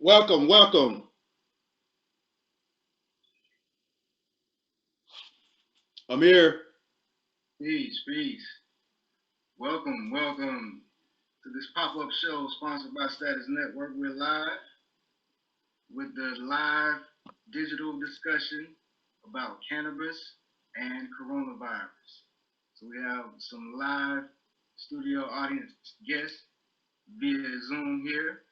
Welcome, welcome. Amir. Peace, peace. Welcome to this pop-up show sponsored by Status Network. We're live with the live digital discussion about cannabis and coronavirus. So we have some live studio audience guests via Zoom here,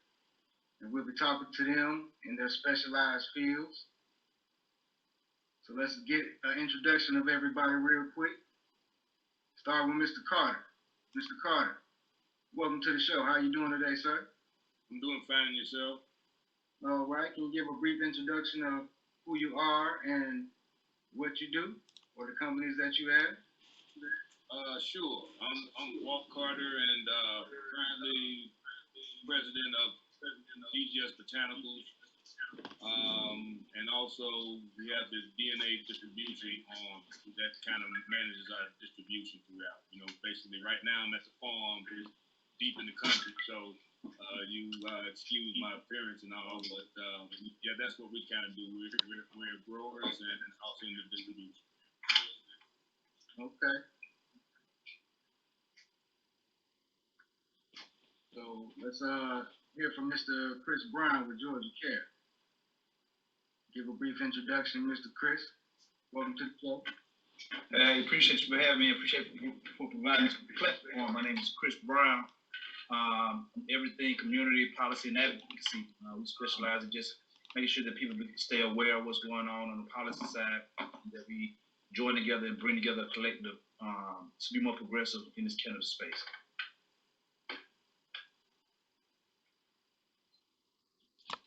and we'll be talking to them in their specialized fields. So let's get an introduction of everybody real quick. Start with Mr. Carter. Mr. Carter, welcome to the show. How are you doing today, sir? I'm doing fine. Yourself? All right. Can you give a brief introduction of who you are and what you do, or the companies that you have? Sure. I'm Walt Carter, and currently president of DGS Botanicals. And also we have this DNA distribution that kind of manages our distribution throughout. Basically right now I'm at the farm deep in the country, so you excuse my appearance and all, but yeah, that's what we kind of do. We're growers and also in the distribution. Okay. So let's hear from Mr. Chris Brown with Georgia Care. Give a brief introduction, Mr. Chris. Welcome to the show. I appreciate you for having me. I appreciate you for providing this platform. My name is Chris Brown. Everything community, policy, and advocacy. We specialize in just making sure that people stay aware of what's going on the policy side, that we join together and bring together a collective to be more progressive in this cannabis space.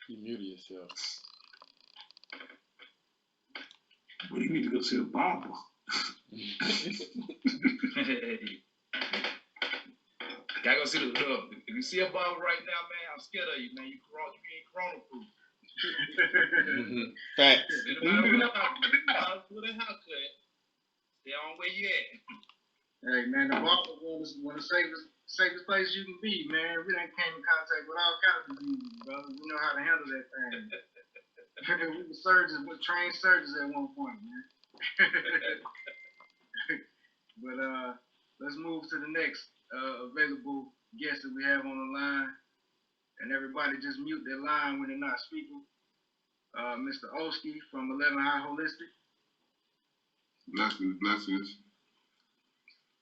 You muted yourself. Well, you need to go see a barber. Gotta go see the look. If you see a barber right now, man, I'm scared of you, man. You ain't corona proof. Facts. With a haircut, stay on where you at. Hey man, the barber is one of the safest places you can be, man. We done came in contact with all kinds of diseases, brother. We know how to handle that thing. We were surgeons, we trained surgeons at one point, man. But let's move to the next available guest that we have on the line. And everybody just mute their line when they're not speaking. Mr. Oski from 11 High Holistic. Blessings.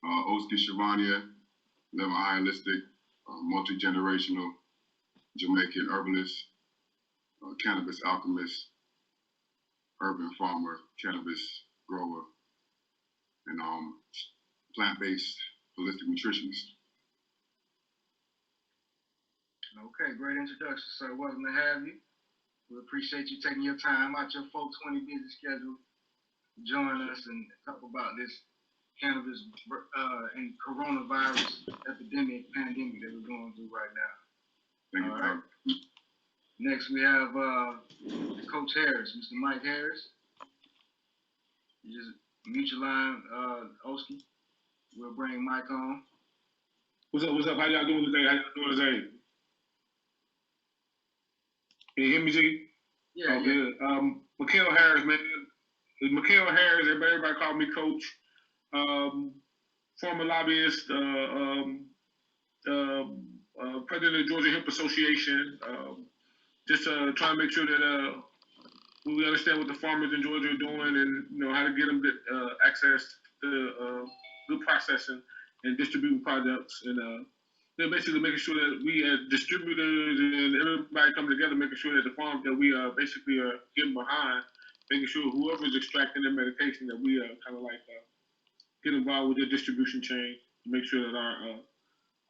Oski Shavania, 11 High Holistic, multi-generational Jamaican herbalist, cannabis alchemist, urban farmer, cannabis grower, and plant-based holistic nutritionist. Okay, great introduction, sir. Welcome to have you. We appreciate you taking your time out your 420 busy schedule to join us and talk about this cannabis and coronavirus pandemic that we're going through right now. Thank you, right. Next, we have Coach Harris, Mr. Mike Harris. You just mute your line, Oski. We'll bring Mike on. What's up? How y'all doing today? Can you hear me, G? Yeah. Okay. Yeah. Mikhail Harris, man. Mikhail Harris, everybody call me Coach. Former lobbyist, president of the Georgia Hemp Association. Just trying to make sure that we understand what the farmers in Georgia are doing, and how to get them access to good processing and distributing products, and they're basically making sure that we as distributors and everybody come together, making sure that the farms that we basically are getting behind, making sure whoever's extracting their medication, that we kind of like get involved with their distribution chain to make sure that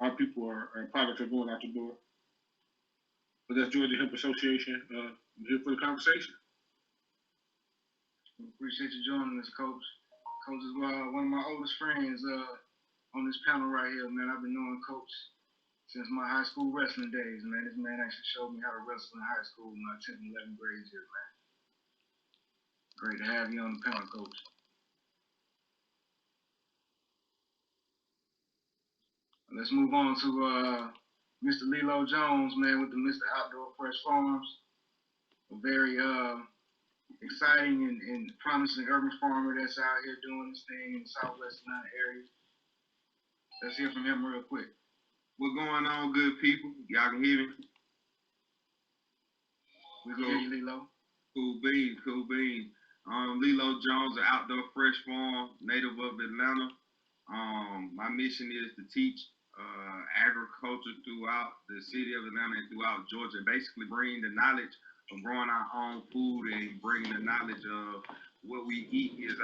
our people our products are going out the door. But that's Georgia Hemp Association. I'm here for the conversation. We appreciate you joining us, Coach. Coach is one of my oldest friends on this panel right here, man. I've been knowing Coach since my high school wrestling days, man. This man actually showed me how to wrestle in high school in my 10th and 11th grade year, man. Great to have you on the panel, Coach. Let's move on to Mr. Lilo Jones, man, with the Mr. Outdoor Fresh Farms. A very exciting and promising urban farmer that's out here doing this thing in the southwest Atlanta area. Let's hear from him real quick. What's going on, good people? Y'all can hear me? We can hear you, Lilo. Cool beans, cool beans. Lilo Jones, an outdoor fresh farm, native of Atlanta. My mission is to teach agriculture throughout the city of Atlanta and throughout Georgia. Basically, bring the knowledge of growing our own food and bringing the knowledge of what we eat is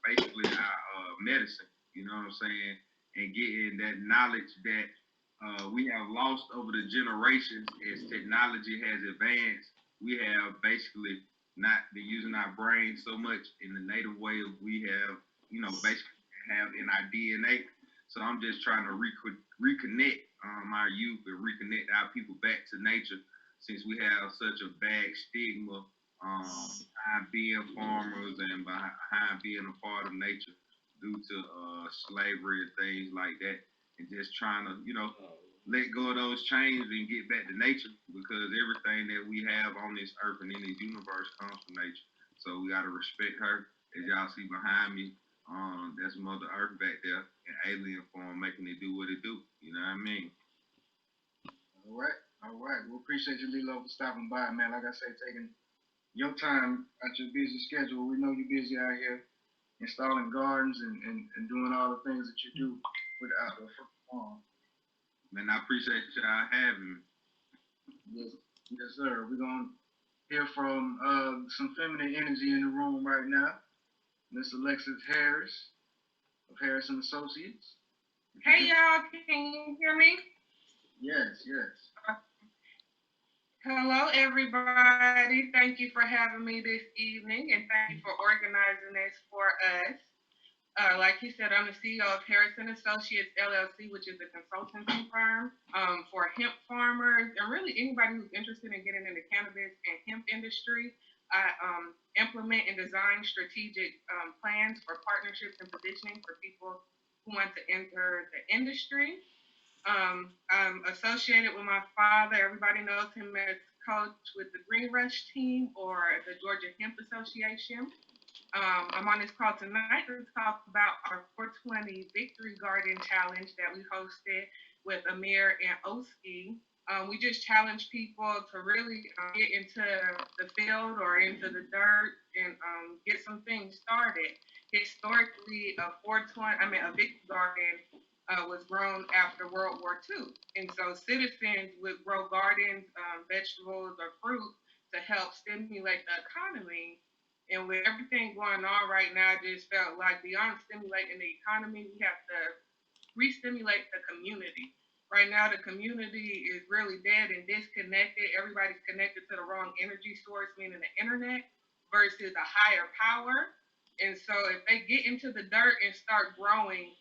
basically our medicine. You know what I'm saying? And getting that knowledge that we have lost over the generations as technology has advanced. We have basically not been using our brains so much in the native way of we have, basically have in our DNA. So I'm just trying to reconnect our youth and reconnect our people back to nature since we have such a bad stigma behind being farmers and behind being a part of nature due to slavery and things like that. And just trying to, let go of those chains and get back to nature because everything that we have on this earth and in this universe comes from nature. So we got to respect her. As y'all see behind me, that's Mother Earth back there in alien form, making it do what it do. You know what I mean? All right. We appreciate you, Lilo, for stopping by, man. Like I say, taking your time out your busy schedule. We know you're busy out here installing gardens and doing all the things that you do with the outdoor farm. Man, I appreciate y'all having me. Yes, sir. We're going to hear from some feminine energy in the room right now. Miss Alexis Harris of Harris and Associates. Hey y'all, can you hear me? Yes. Hello everybody. Thank you for having me this evening and thank you for organizing this for us. Like you said, I'm the CEO of Harris and Associates LLC, which is a consultancy firm for hemp farmers and really anybody who's interested in getting in the cannabis and hemp industry. I implement and design strategic plans for partnerships and positioning for people who want to enter the industry. I'm associated with my father. Everybody knows him as coach with the Green Rush team or the Georgia Hemp Association. I'm on this call tonight to talk about our 420 Victory Garden Challenge that we hosted with Amir and Oski. We just challenge people to really get into the field or into the dirt and get some things started. Historically, a Victory Garden was grown after World War II. And so citizens would grow gardens, vegetables, or fruit to help stimulate the economy. And with everything going on right now, I just felt like beyond stimulating the economy, we have to re-stimulate the community. Right now, the community is really dead and disconnected. Everybody's connected to the wrong energy source, meaning the internet, versus a higher power. And so if they get into the dirt and start growing,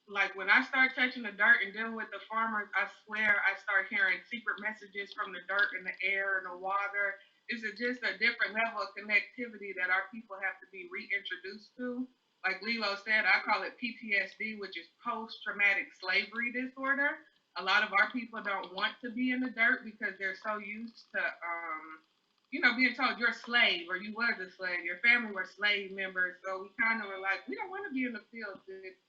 like when I start touching the dirt and dealing with the farmers, I swear I start hearing secret messages from the dirt and the air and the water. It's just a different level of connectivity that our people have to be reintroduced to. Like Lilo said, I call it PTSD, which is post-traumatic slavery disorder. A lot of our people don't want to be in the dirt because they're so used to, being told you're a slave or you was a slave. Your family were slave members. So we kind of were like, we don't want to be in the field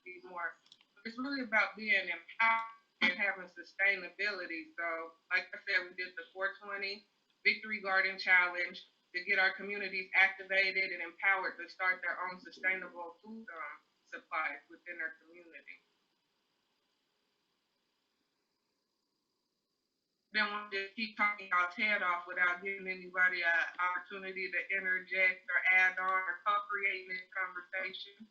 anymore. It's really about being empowered and having sustainability. So, like I said, we did the 420 Victory Garden Challenge to get our communities activated and empowered to start their own sustainable food supplies within their community. Then we'll just keep talking y'all's head off without giving anybody an opportunity to interject or add on or co-create this conversation.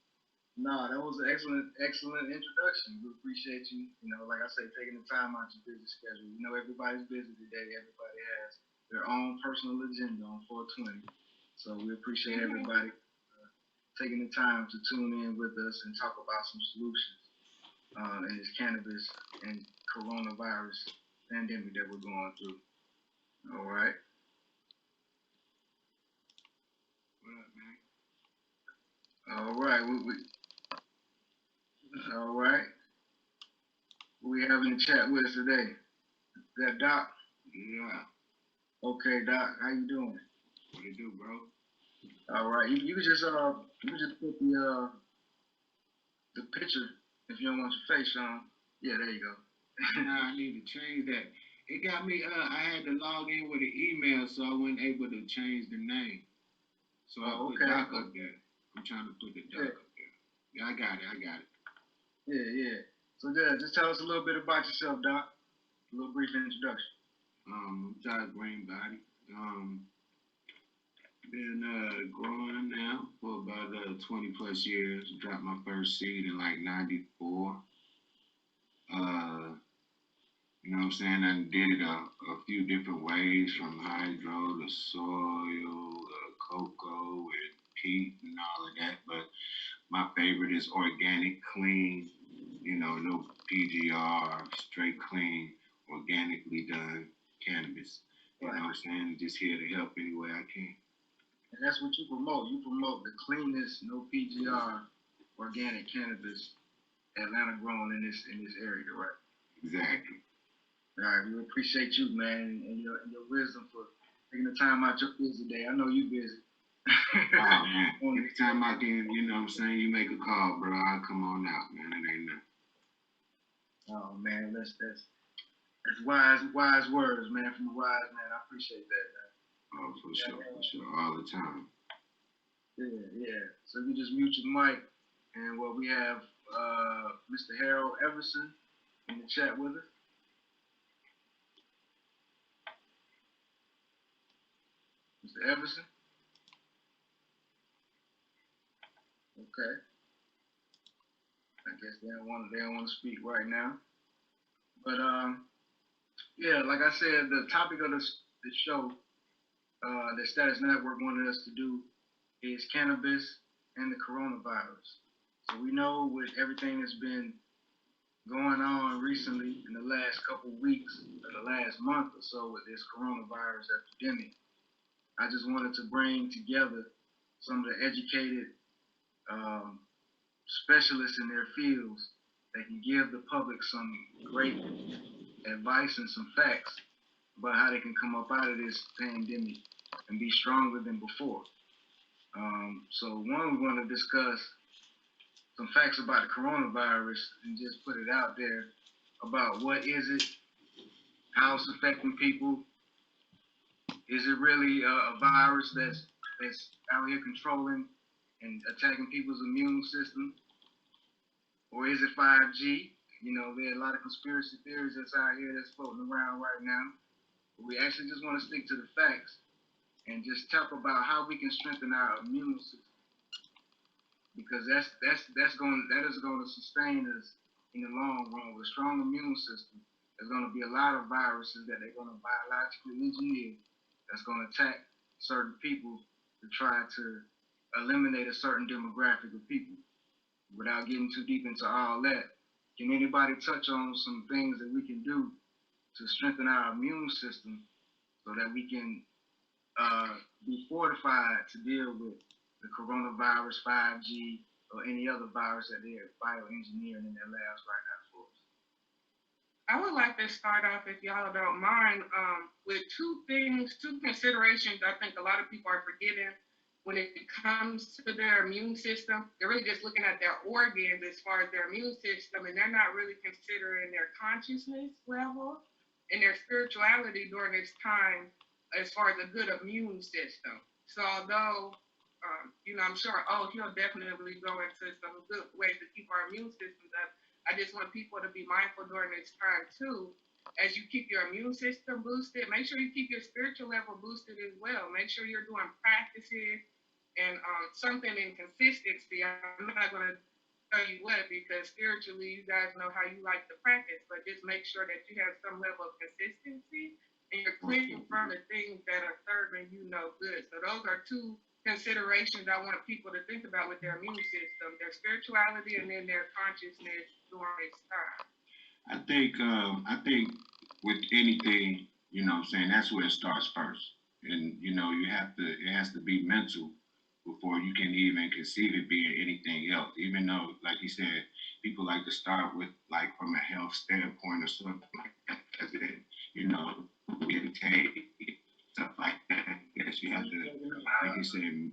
No, that was an excellent introduction. We appreciate you, like I say, taking the time out your busy schedule. Everybody's busy today. Everybody has their own personal agenda on 420. So we appreciate everybody taking the time to tune in with us and talk about some solutions in this cannabis and coronavirus pandemic that we're going through. All right. What up, man? All right. All right. Who we have in the chat with us today? Is that Doc? Yeah, Okay, Doc, how you doing? what it do, bro? All right, you can just put the picture if you don't want your face on. Yeah, there you go. Nah, I need to change that. It got me, I had to log in with an email, so I wasn't able to change the name. So I Oh, put okay. Doc up there. I'm trying to put the Doc up there. Yeah, I got it. Yeah. So yeah, just tell us a little bit about yourself, Doc. A little brief introduction. I'm Doc Greenbody. Been growing now for about 20 plus years. Dropped my first seed in like 94. You know what I'm saying? I did it a few different ways, from hydro to soil, cocoa and peat and all of that. But my favorite is organic, clean, no PGR, straight clean, organically done cannabis. You know what I'm saying? Just here to help any way I can. And that's what you promote. You promote the cleanest, no PGR, organic cannabis, Atlanta grown in this area, right? Exactly. All right, we appreciate you, man, and your wisdom for taking the time out your busy day. I know you busy. Oh, man. Anytime I can, you know what I'm saying, you make a call, bro, I'll come on out, man. It ain't nothing. Oh, man, that's wise words, man, from a wise man. I appreciate that, man. Oh, for sure, all the time. Yeah. So you just mute your mic, and we have Mr. Harold Everson in the chat with us. Mr. Everson? Okay. I guess they don't want to speak right now. But yeah, like I said, the topic of the show that Status Network wanted us to do is cannabis and the coronavirus. So we know with everything that's been going on recently in the last couple of weeks, or the last month or so with this coronavirus epidemic, I just wanted to bring together some of the educated specialists in their fields that can give the public some great advice and some facts about how they can come up out of this pandemic and be stronger than before. So one, we want to discuss some facts about the coronavirus and just put it out there about what is it, how it's affecting people. Is it really a virus that's out here controlling and attacking people's immune system? Or is it 5G? You know, there are a lot of conspiracy theories that's out here that's floating around right now. But we actually just want to stick to the facts and just talk about how we can strengthen our immune system. Because that is going to sustain us in the long run. With a strong immune system, there's going to be a lot of viruses that they're going to biologically engineer that's going to attack certain people to try to eliminate a certain demographic of people. Without getting too deep into all that, can anybody touch on some things that we can do to strengthen our immune system so that we can be fortified to deal with the coronavirus, 5G, or any other virus that they're bioengineering in their labs right now for us? I would like to start off, if y'all don't mind, with two considerations I think a lot of people are forgetting when it comes to their immune system. They're really just looking at their organs as far as their immune system, and they're not really considering their consciousness level and their spirituality during this time as far as a good immune system. So although, I'm sure, he'll definitely go into some good ways to keep our immune systems up, I just want people to be mindful during this time too. As you keep your immune system boosted, make sure you keep your spiritual level boosted as well. Make sure you're doing practices and something in consistency. I'm not going to tell you what, because spiritually, you guys know how you like to practice, but just make sure that you have some level of consistency and you're cleaning from the things that are serving you no good. So those are two considerations I want people to think about with their immune system, their spirituality and then their consciousness during this time. I think with anything, what I'm saying, that's where it starts first. And, it has to be mental before you can even conceive it being anything else. Even though, like you said, people like to start with, like, from a health standpoint or something like that, because you know, intake, stuff like that. Yes, you have to, like you said,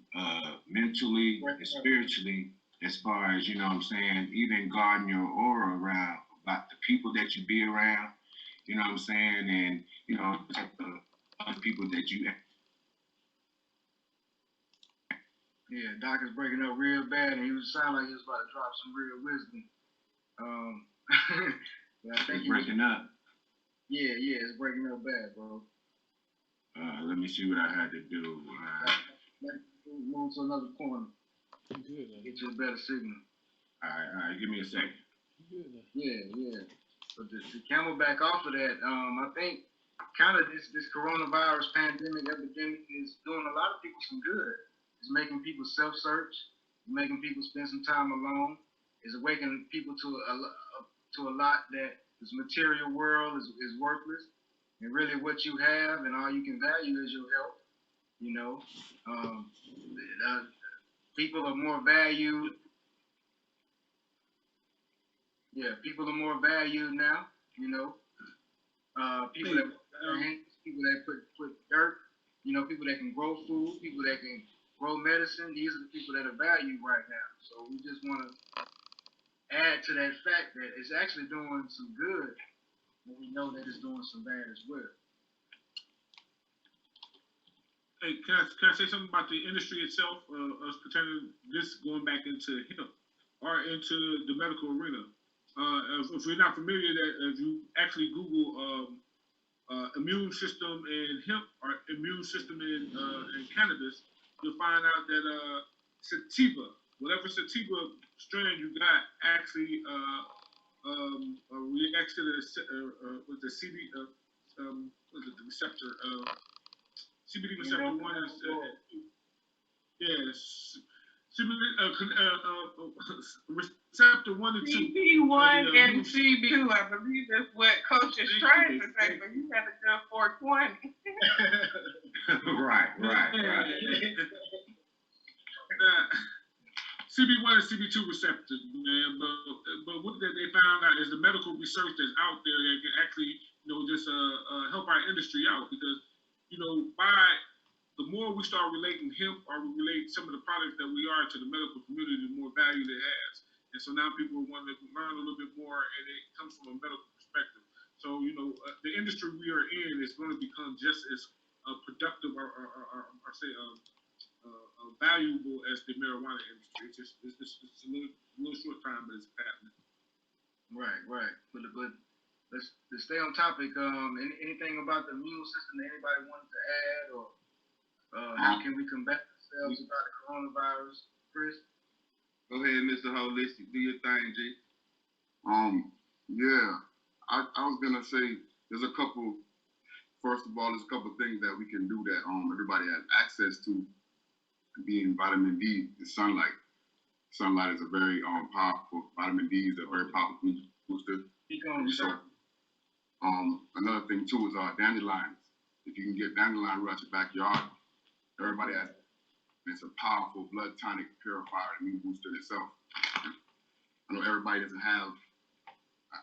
mentally and spiritually, as far as, you know what I'm saying, even guarding your aura around about the people that you be around, you know what I'm saying, and, you know, the type of other people that you. Yeah, Doc is breaking up real bad, and he was sound like he was about to drop some real wisdom. But I think It's breaking up. Yeah, it's breaking up bad, bro. Let me see what I had to do. Let's move to another corner. Good. Get you a better signal. All right, give me a second. Good. Yeah. But to camel back off of that, I think kind of this coronavirus pandemic epidemic is doing a lot of people some good. It's making people self-search, making people spend some time alone. It's awakening people to a lot that this material world is worthless, and really what you have and all you can value is your health. You know, people are more valued. Yeah, people are more valued now. You know, people that people that put dirt. You know, people that can grow food, people that can grow medicine. These are the people that are valued right now. So we just want to add to that fact that it's actually doing some good, and we know that it's doing some bad as well. Hey, can I say something about the industry itself, us pertaining this going back into hemp or into the medical arena? If you're not familiar, that if you actually Google immune system in hemp or immune system in cannabis, you'll find out that sativa, whatever sativa strain you got, actually reacts to the with the was it the receptor? CBD receptor 1 is yes. Receptor 1 and 2. CB1 and CB2, I believe that's what Coach is trying to say, but you got a good 420. Right. CB1 and CB2 receptors, man. But what they found out is the medical research that's out there that can actually, just help our industry out, because, the more we start relating hemp or we relate some of the products that we are to the medical community, the more value it has. And so now people want to learn a little bit more, and it comes from a medical perspective. So, the industry we are in is going to become just as productive or valuable as the marijuana industry. It's a little short time, but it's happening. Right. But let's stay on topic. Anything about the immune system that anybody wanted to add, or how can we combat ourselves about the coronavirus, Chris? Go ahead, Mr. Holistic. Do your thing, G. Yeah, I was gonna say there's a couple. First of all, there's a couple things that we can do that everybody has access to. Being vitamin D is sunlight. Sunlight is a very powerful. Vitamin D is a very powerful booster. Keep going, sir. Another thing too is dandelions. If you can get dandelion root out your backyard, everybody has. It's a powerful blood tonic purifier, immune booster in itself. I know everybody doesn't have.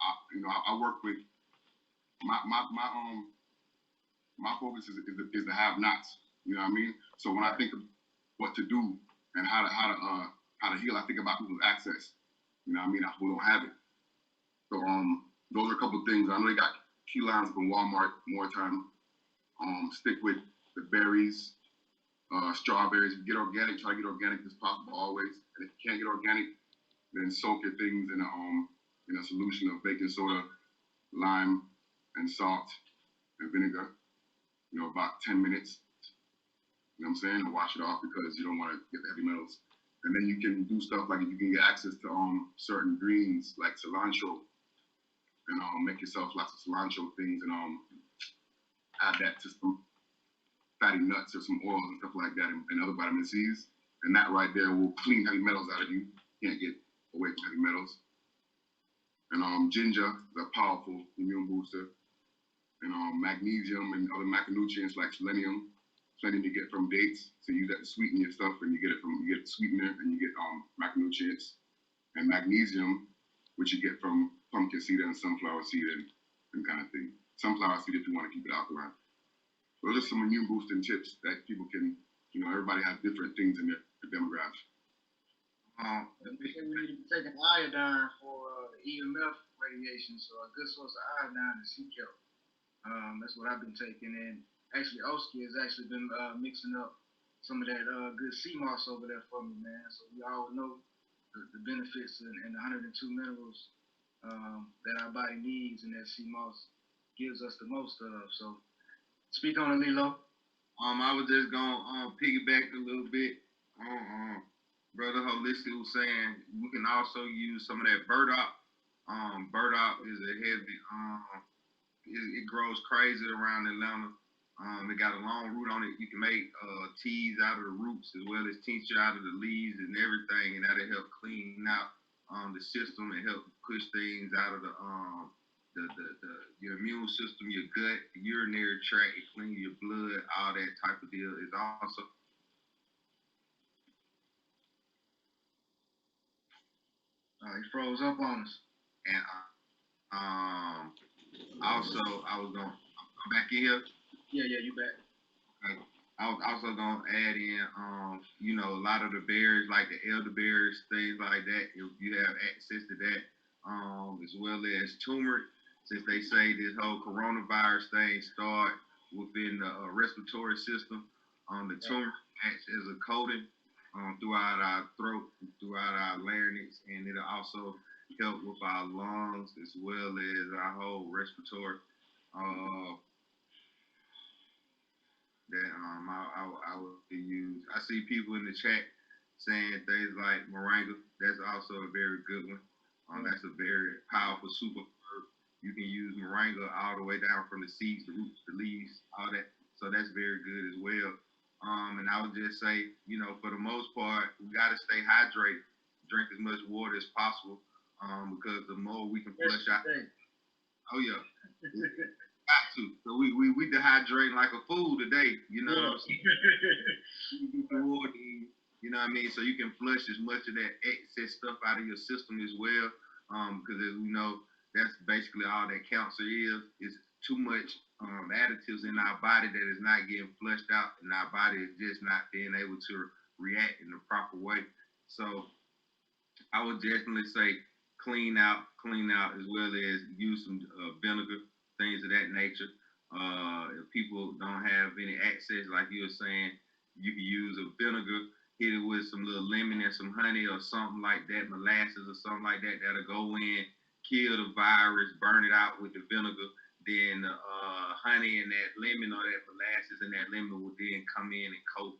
I work with my focus is the have-nots. You know what I mean? So when I think of what to do and how to heal, I think about people's access. You know what I mean? Who don't have it. So those are a couple of things. I know they got key lines from Walmart more time. Stick with the berries, strawberries. Get organic. Try to get organic as possible always. And if you can't get organic, then soak your things in a solution of baking soda, lime, and salt and vinegar. About 10 minutes. You know what I'm saying? And wash it off, because you don't want to get the heavy metals. And then you can do stuff like, if you can get access to certain greens like cilantro, and make yourself lots of cilantro things, and add that to some fatty nuts or some oils and stuff like that, and other vitamin C's. And that right there will clean heavy metals out of you. You can't get away from heavy metals. And ginger is a powerful immune booster. And magnesium and other macronutrients like selenium. Selenium you get from dates, so you use that to sweeten your stuff, and you get sweetener, and you get macronutrients. And magnesium, which you get from pumpkin seed and sunflower seed and kind of thing. sunflower seed if you want to keep it alkaline. Those are some immune boosting tips that people can, everybody has different things in their demographics. We need to be taking iodine for EMF radiation, so a good source of iodine is sea kelp. That's what I've been taking, and actually Oski has actually been mixing up some of that good sea moss over there for me, man. So we all know the benefits and the 102 minerals that our body needs, and that sea moss gives us the most of. So speak on it, Lilo. I was just gonna piggyback a little bit on Brother Holistic was saying we can also use some of that burdock. Burdock is a heavy, it grows crazy around Atlanta. It got a long root on it. You can make teas out of the roots as well as tincture out of the leaves and everything, and that'll help clean out the system and help push things out of your immune system, your gut, the urinary tract, it clean your blood, all that type of deal. It's also He froze up on us. And also, I was gonna come back in here. Yeah, you back. Okay. I was also gonna add in, a lot of the berries, like the elderberries, things like that. If you have access to that, as well as turmeric, since they say this whole coronavirus thing start within the respiratory system. The turmeric acts as a coating throughout our throat, throughout our larynx, and it'll also help with our lungs as well as our whole respiratory. That I would use. I see people in the chat saying things like moringa. That's also a very good one. That's a very powerful super herb. You can use moringa all the way down from the seeds, the roots, the leaves, all that. So that's very good as well. And I would just say, for the most part, we got to stay hydrated. Drink as much water as possible, because the more we can flush out. Oh yeah, got to. So we dehydrating like a fool today. You know what I'm saying? Water, you know what I mean? So you can flush as much of that excess stuff out of your system as well. Because as we know, that's basically all that cancer is too much additives in our body that is not getting flushed out, and our body is just not being able to react in the proper way. So I would definitely say clean out as well as use some vinegar, things of that nature. If people don't have any access, like you were saying, you can use a vinegar, hit it with some little lemon and some honey or something like that, molasses or something like that, that'll go in, kill the virus, burn it out with the vinegar. Then honey and that lemon or that molasses and that lemon will then come in and coat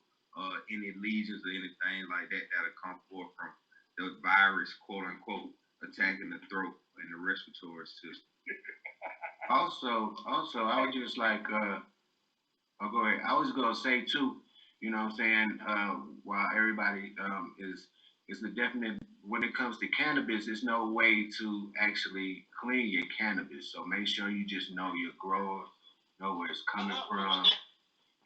any lesions or anything like that that'll come forth from the virus, quote unquote, attacking the throat and the respiratory system. Also, I would just like, go ahead. I was gonna say too, you know what I'm saying, while everybody is the definite, when it comes to cannabis, there's no way to actually clean your cannabis. So make sure you just know your grower, know where it's coming from,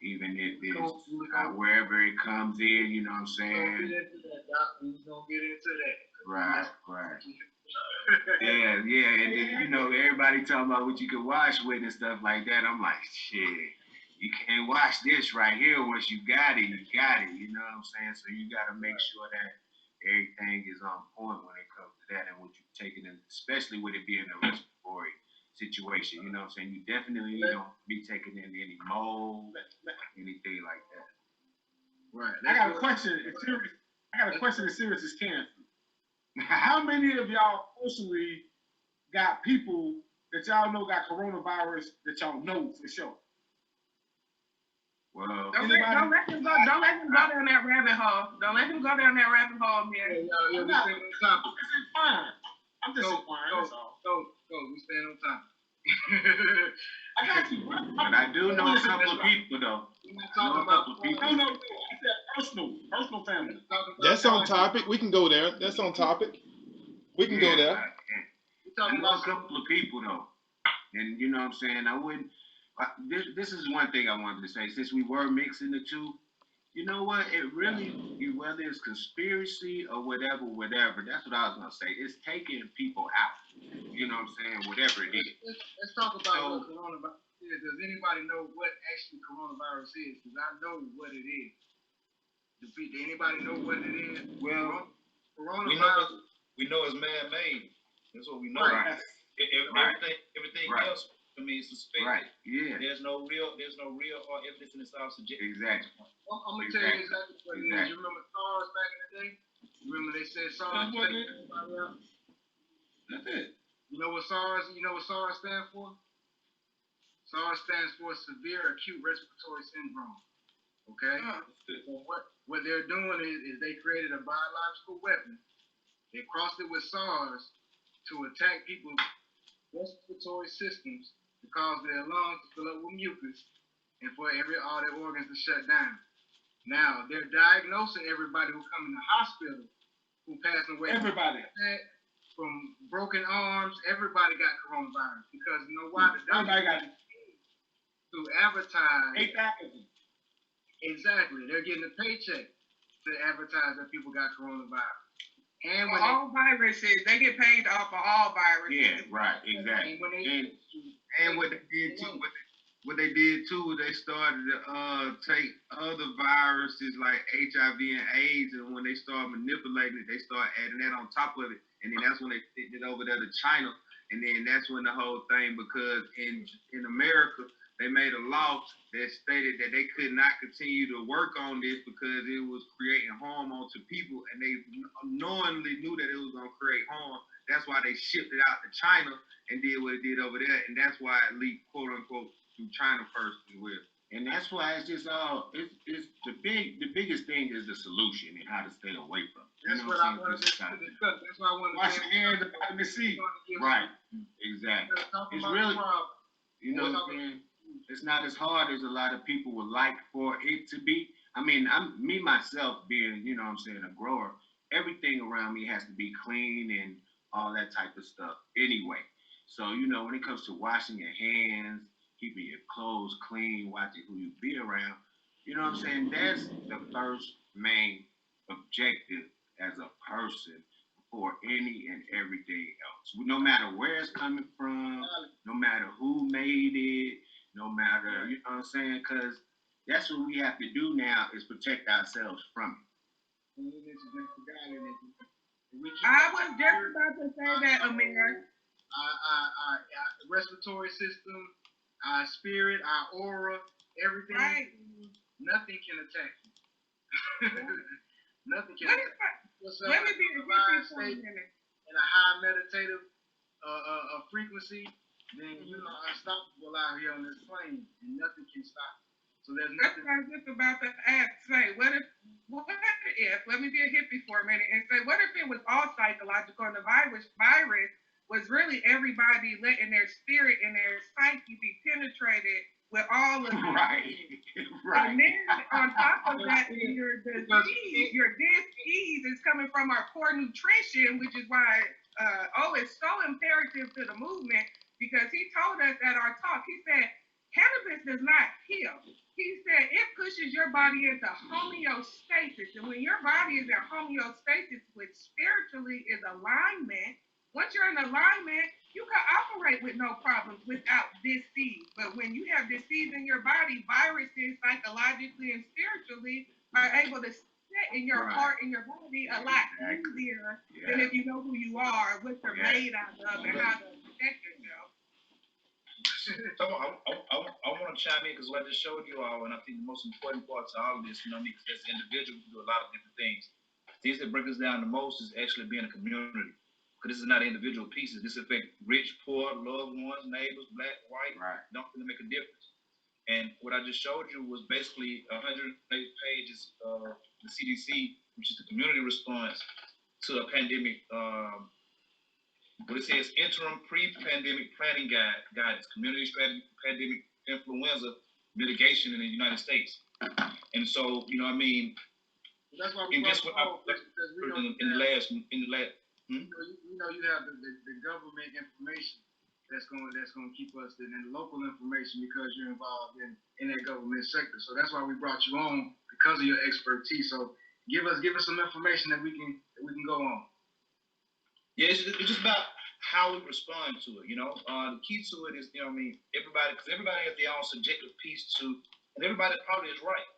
even if it's wherever it comes in, you know what I'm saying? We're gonna get into that. Right. Yeah, and then, everybody talking about what you can wash with and stuff like that. I'm like, shit, you can't wash this right here. Once you got it, you know what I'm saying? So you got to make sure that everything is on point when it comes to that and what you're taking in, especially with it being a respiratory situation. You know what I'm saying? You definitely don't be taking in any mold, anything like that. Right. I got a question as serious as cancer. How many of y'all personally got people that y'all know got coronavirus that y'all know for sure? Well, don't let him go down that rabbit hole. Don't let him go down that rabbit hole, man. Yeah, we staying on topic. This is fine. I'm just inquiring. That's all. Go. We staying on topic. I got you. But I do know a couple of people though. No. I said personal family. That's on topic. We can go there. That's on topic. We can go there. I know a couple of people though, and you know what I'm saying. I wouldn't. This is one thing I wanted to say. Since we were mixing the two, you know what? It really, whether it's conspiracy or whatever, that's what I was gonna say. It's taking people out. You know what I'm saying? Whatever it is. Let's talk about what coronavirus is. Does anybody know what actually coronavirus is? Because I know what it is. Does anybody know what it is? Well, coronavirus. we know it's man-made. That's what we know. Right. Everything Right. else, I mean, is suspected. Right. Yeah. There's no real or evidence in this all subjective. Exactly. I'm gonna tell you exactly what it is. You remember SARS back in the day? You remember they said SARS takes everybody out? That's it. You know what SARS stands for? SARS stands for severe acute respiratory syndrome. Okay? So what they're doing is they created a biological weapon. They crossed it with SARS to attack people's respiratory systems to cause their lungs to fill up with mucus and for all their organs to shut down. Now they're diagnosing everybody who come in the hospital who passed away. Everybody. From broken arms, everybody got coronavirus because you know why? The doctor got it to advertise. Exactly. Exactly. They're getting a paycheck to advertise that people got coronavirus. And for all viruses, they get paid off for all viruses. Yeah, right, exactly. And what they did too, was they started to take other viruses like HIV and AIDS, and when they started manipulating it, they started adding that on top of it, and then that's when they sent it over there to China, and then that's when the whole thing, because in America they made a law that stated that they could not continue to work on this because it was creating harm onto people, and they knowingly knew that it was going to create harm. That's why they shipped it out to China and did what it did over there, and that's why it leaked, quote unquote, through China first as well. And that's why it's just it's the biggest thing is the solution and how to stay away from it. That's what I wanted to discuss. That's why I wanted to Wash your hands and vitamin C. Right, exactly. It's really, you know what I'm saying? It's not as hard as a lot of people would like for it to be. I mean, me myself being, you know what I'm saying, a grower, everything around me has to be clean and all that type of stuff anyway. So, you know, when it comes to washing your hands, keeping your clothes clean, watching who you be around, you know what I'm saying? That's the first main objective as a person for any and everything else. No matter where it's coming from, no matter who made it, no matter, you know what I'm saying? Because that's what we have to do now is protect ourselves from it. I was just about to say that, Amir. Our respiratory system, our spirit, our aura, everything. Right. Nothing can attack you. Nothing can attack you. Let me be a in a high meditative frequency, then you're unstoppable out here on this plane, and nothing can stop you. So there's nothing. That's what I was just about to say. What if, let me be a hippie for a minute and say, what if it was all psychological and the virus was really everybody letting their spirit and their psyche be penetrated with all of it. Right. And then on top of that, your disease is coming from our poor nutrition, which is why it's so imperative to the movement, because he told us at our talk, he said, cannabis does not heal. He said it pushes your body into homeostasis. And when your body is in homeostasis, which spiritually is alignment, once you're in alignment, you can operate with no problems without disease. But when you have disease in your body, viruses psychologically and spiritually are able to sit in your heart and your body a lot easier than if you know who you are, what you're made out of, and how to protect yourself. So I want to chime in because what I just showed you all, and I think the most important part to all of this, you know, because as an individual, we do a lot of different things. Things that break us down the most is actually being a community. Because this is not individual pieces. This affects rich, poor, loved ones, neighbors, black, white. Right. Don't really make a difference. And what I just showed you was basically 108 pages of the CDC, which is the community response to a pandemic. What it says, interim pre-pandemic planning guidance, community strategy for pandemic influenza mitigation in the United States. And so, you know what I mean? That's why we in the last. You know, you have the government information that's gonna keep us in the local information because you're involved in that government sector. So that's why we brought you on, because of your expertise. So give us some information that we can go on. Yeah, it's just about how we respond to it, you know. The key to it is, you know what I mean, because everybody has their own subjective piece to, and everybody probably is right.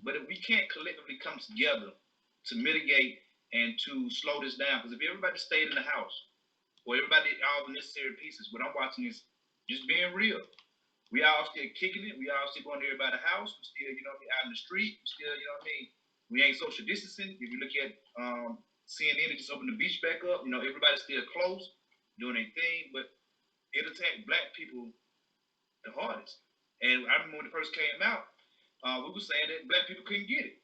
But if we can't collectively come together to mitigate and to slow this down, because if everybody stayed in the house, or everybody, all the necessary pieces, what I'm watching is just being real. We all still kicking it. We all still going to everybody's house. We still, you know what I mean, out in the street. We still, you know what I mean, we ain't social distancing. If you look at CNN, it just opened the beach back up. You know, everybody's still close, doing their thing, but it attacked Black people the hardest. And I remember when it first came out, we were saying that Black people couldn't get it.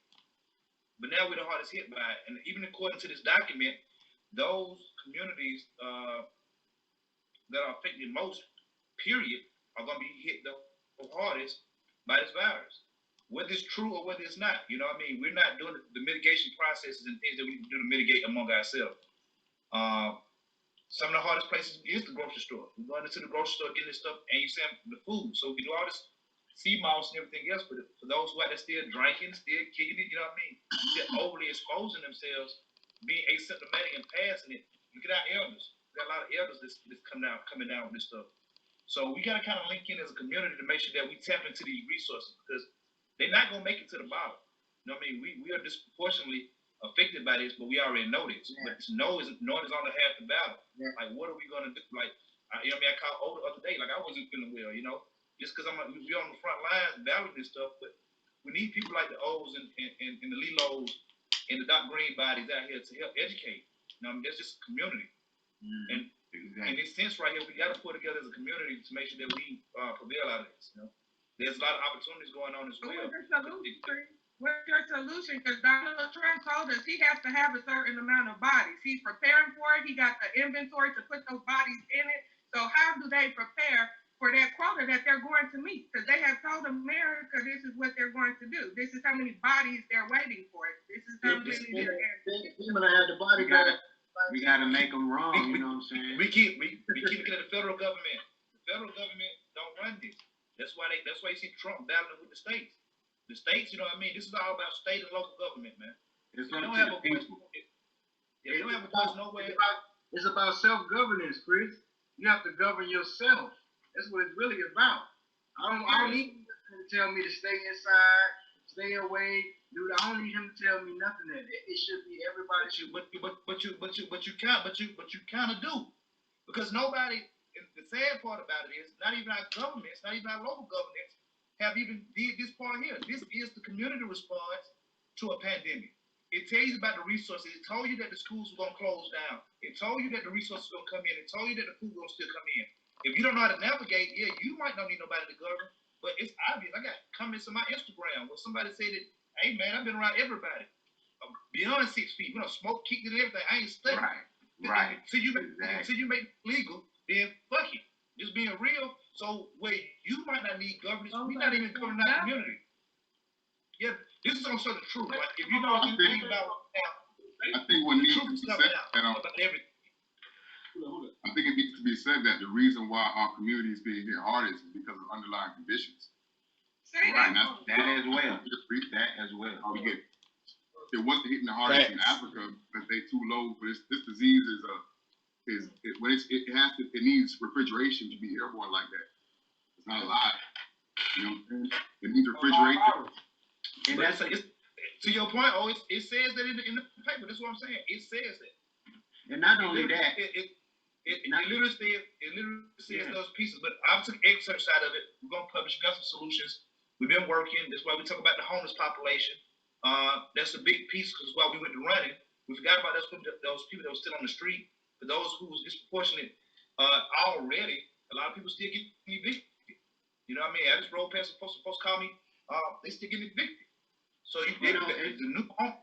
But now we're the hardest hit by it. And even according to this document, those communities that are affected most, period, are going to be hit the hardest by this virus. Whether it's true or whether it's not, you know what I mean? We're not doing the mitigation processes and things that we can do to mitigate among ourselves. Some of the hardest places is the grocery store. We're going into the grocery store, getting this stuff, and you see the food. So we do all this sea moss and everything else, but for those who are still drinking, still kicking it, you know what I mean? Still overly exposing themselves, being asymptomatic and passing it. Look at our elders. We got a lot of elders that's coming down with this stuff. So we got to kind of link in as a community to make sure that we tap into these resources, because they're not going to make it to the bottom. You know what I mean? We are disproportionately affected by this, but we already know this. Yeah. But knowing is only half the battle. Yeah. Like, what are we going to do? Like, you know what I mean? I called Oda the other day. Like, I wasn't feeling well, you know? Just because we're on the front lines battling this stuff, but we need people like the O's and the Lilos and the Doc Green bodies out here to help educate. You know what I mean? That's just a community. Mm-hmm. And exactly. In this sense right here, we got to put together as a community to make sure that we prevail out of this, you know? There's a lot of opportunities going on as well. What's your solution? Because Donald Trump told us he has to have a certain amount of bodies. He's preparing for it. He got the inventory to put those bodies in it. So how do they prepare for that quota that they're going to meet? Because they have told America this is what they're going to do. This is how many bodies they're waiting for. This is how many they're We gotta make them wrong, you know what I'm saying? We keep looking at the federal government. The federal government don't run this. That's why you see Trump battling with the states. The states, you know what I mean? This is all about state and local government, man. They don't have a voice. They don't have a voice nowhere. It's about self-governance, Chris. You have to govern yourself. That's what it's really about. I don't need him to tell me to stay inside, stay away, dude. I don't need him to tell me nothing. That it should be everybody. But you kind of do, because nobody. The sad part about it is not even our governments, not even our local governments, have even did this part here. This is the community response to a pandemic. It tells you about the resources. It told you that the schools were going to close down. It told you that the resources were going to come in. It told you that the food was going to still come in. If you don't know how to navigate, yeah, you might not need nobody to govern, but it's obvious. I got comments on my Instagram where somebody said that, hey, man, I've been around everybody. Beyond 6 feet, you know, smoke, kicked it and everything. I ain't studying. Right. Till you make it legal, then fuck it. Just being real. So where you might not need governance, we not even governing that community. Yeah, this is also the truth. Like, if you know anything about I think what needs to be said about everything. I think it needs to be said that the reason why our community is being hit hardest is because of underlying conditions. Right, that as well. That as well. It wasn't hitting the hardest in Africa because they too low for this disease it needs refrigeration to be airborne like that. It's not alive. You know what I'm saying? It needs refrigeration. And that's to your point. Oh, it says that in the paper. That's what I'm saying. It says that. And not only that, it literally says those pieces. But I took excerpts out of it. We're gonna publish. We got some solutions. We've been working. That's why we talk about the homeless population. That's a big piece because while we went to running, we forgot about those people that were still on the street. For those who was disproportionate already, a lot of people still get evicted. You know what I mean? I just rolled past some folks call me. They still get evicted. So it's a new home.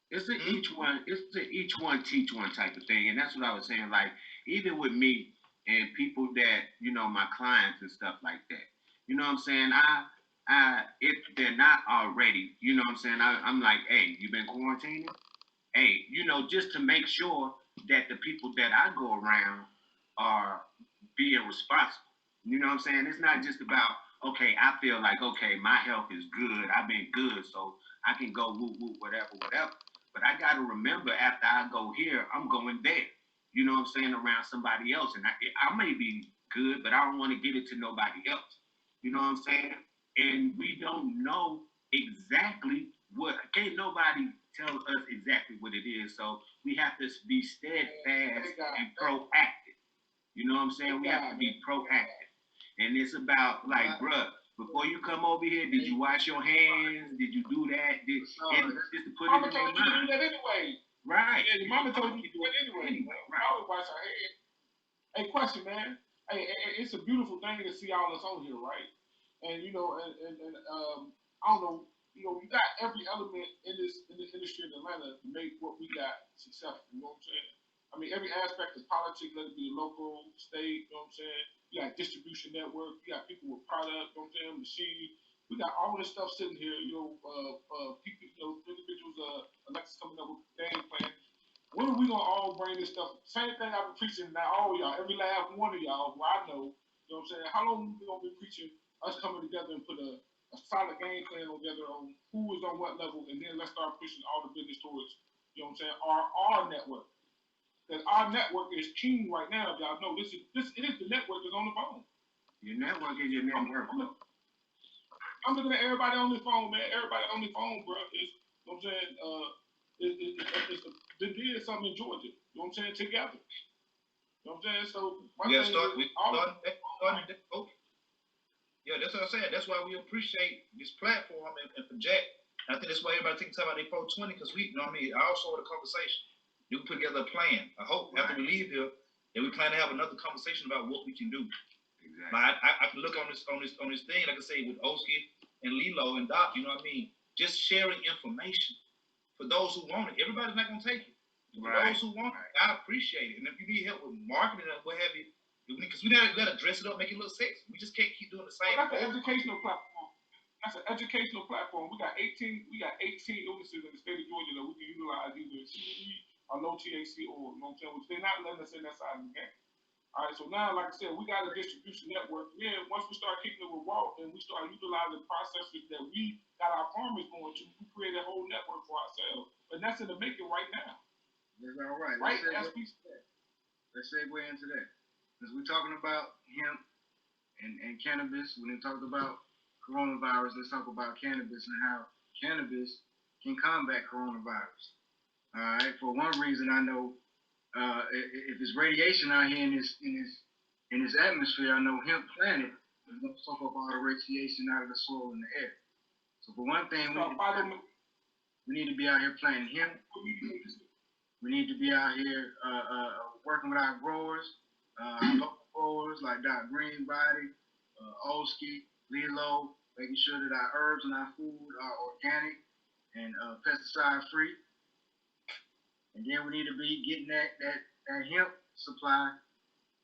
It's a each one teach one type of thing, and that's what I was saying. Like, even with me and people that, you know, my clients and stuff like that. You know what I'm saying? If they're not already, you know what I'm saying? I'm like, hey, you been quarantining? Hey, you know, just to make sure that the people that I go around are being responsible. You know what I'm saying? It's not just about, okay, I feel like, okay, my health is good, I've been good, so I can go whoop whoop, whatever, whatever. But I gotta remember after I go here, I'm going there. You know what I'm saying, around somebody else. And I may be good, but I don't want to give it to nobody else. You know what I'm saying? And we don't know exactly what, can't nobody tell us exactly what it is. So we have to be steadfast and proactive. You know what I'm saying? We have to be proactive. And it's about like, bruh, before you come over here, did you wash your hands? Did you do that? Just to put it in their mind. Mama told you to do that anyway. Right. Yeah, your mama told you to do it anyway. Right. Always wash our hands. Hey, question, man. Hey, it's a beautiful thing to see all us on here, right? And I don't know, we got every element in the industry in Atlanta to make what we got successful. You know what I'm saying? I mean, every aspect of politics, let it be local, state. You know what I'm saying? You got distribution network. You got people with product. You know what I'm saying? Machine. We got all this stuff sitting here. People, individuals. Alexis coming up with a game plan. When are we gonna all bring this stuff? Same thing I've been preaching now, all y'all, every last one of y'all, who I know. You know what I'm saying? How long we gonna be preaching us coming together and put a solid game plan together on who is on what level, and then let's start pushing all the business towards, you know what I'm saying, our network. Because our network is king right now, y'all know. It is the network that's on the phone. Your network is your network. I'm looking at everybody on the phone, man. Everybody on the phone, bro. Is, you know what I'm saying? They did something in Georgia. You know what I'm saying? Together. You know what I'm saying? So Yeah, that's what I said. That's why we appreciate this platform and project. I think that's why everybody thinks about their 420, because we, you know what I mean, I also had a conversation. We put together a plan. I hope after we leave here that we plan to have another conversation about what we can do. Exactly. But I can look on this thing, like I say, with Oski and Lilo and Doc, you know what I mean? Just sharing information for those who want it. Everybody's not gonna take it. For those who want it, I appreciate it. And if you need help with marketing or what have you, because we gotta dress it up, make it look sexy. We just can't keep doing the same. Well, that's an educational platform. That's an educational platform. We got 18 illnesses in the state of Georgia that we can utilize either CBD or low THC oil. You know what I'm saying? Which they're not letting us in that side of the game. All right, so now, like I said, we got a distribution network. Yeah, once we start kicking it with Walt and we start utilizing processes that we got our farmers going to, we create a whole network for ourselves. But that's in the making right now. That's all right. Right as we said. Let's segue into that. Because we're talking about hemp and cannabis. When we talk about coronavirus, let's talk about cannabis and how cannabis can combat coronavirus. All right. For one reason, I know if it's radiation out here in this atmosphere, I know hemp planet is going to soak up all the radiation out of the soil and the air. So for one thing, we need to be out here planting hemp. We need to be out here working with our growers, our local growers like Doc Greenbody, Oski, Lilo, making sure that our herbs and our food are organic and pesticide free. And then we need to be getting that hemp supply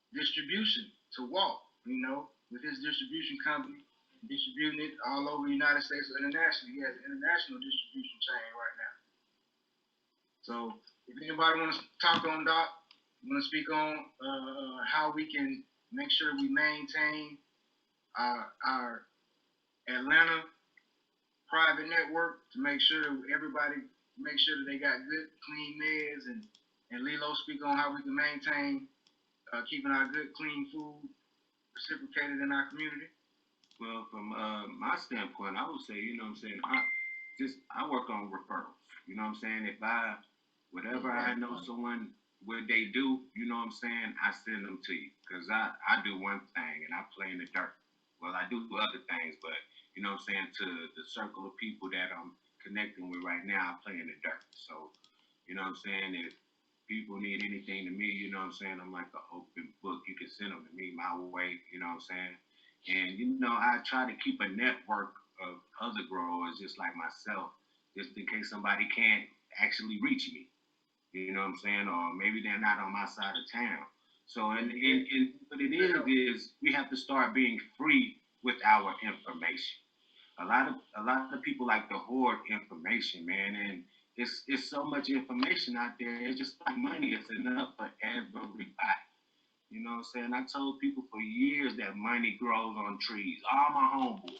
distribution to Walt, with his distribution company, distributing it all over the United States or internationally. He has an international distribution chain right now. So if anybody wants to talk on Doc, want to speak on how we can make sure we maintain our Atlanta private network to make sure that that they got good, clean meds, and Lilo speak on how we can maintain keeping our good, clean food reciprocated in our community. Well, from my standpoint, I would say, you know what I'm saying, I work on referrals. You know what I'm saying? Whatever I know someone, what they do, you know what I'm saying, I send them to you. Because I do one thing and I play in the dirt. Well, I do other things, but, you know what I'm saying, to the circle of people that I'm connecting with right now, I play in the dirt. So, you know what I'm saying, if people need anything to me, you know what I'm saying, I'm like an open book. You can send them to me my way, you know what I'm saying. And, I try to keep a network of other growers just like myself, just in case somebody can't actually reach me, you know what I'm saying, or maybe they're not on my side of town. So, and what it is we have to start being free with our information. A lot of people like to hoard information, man, and it's so much information out there. It's just like money. It's enough for everybody. You know what I'm saying? I told people for years that money grows on trees. All my homeboys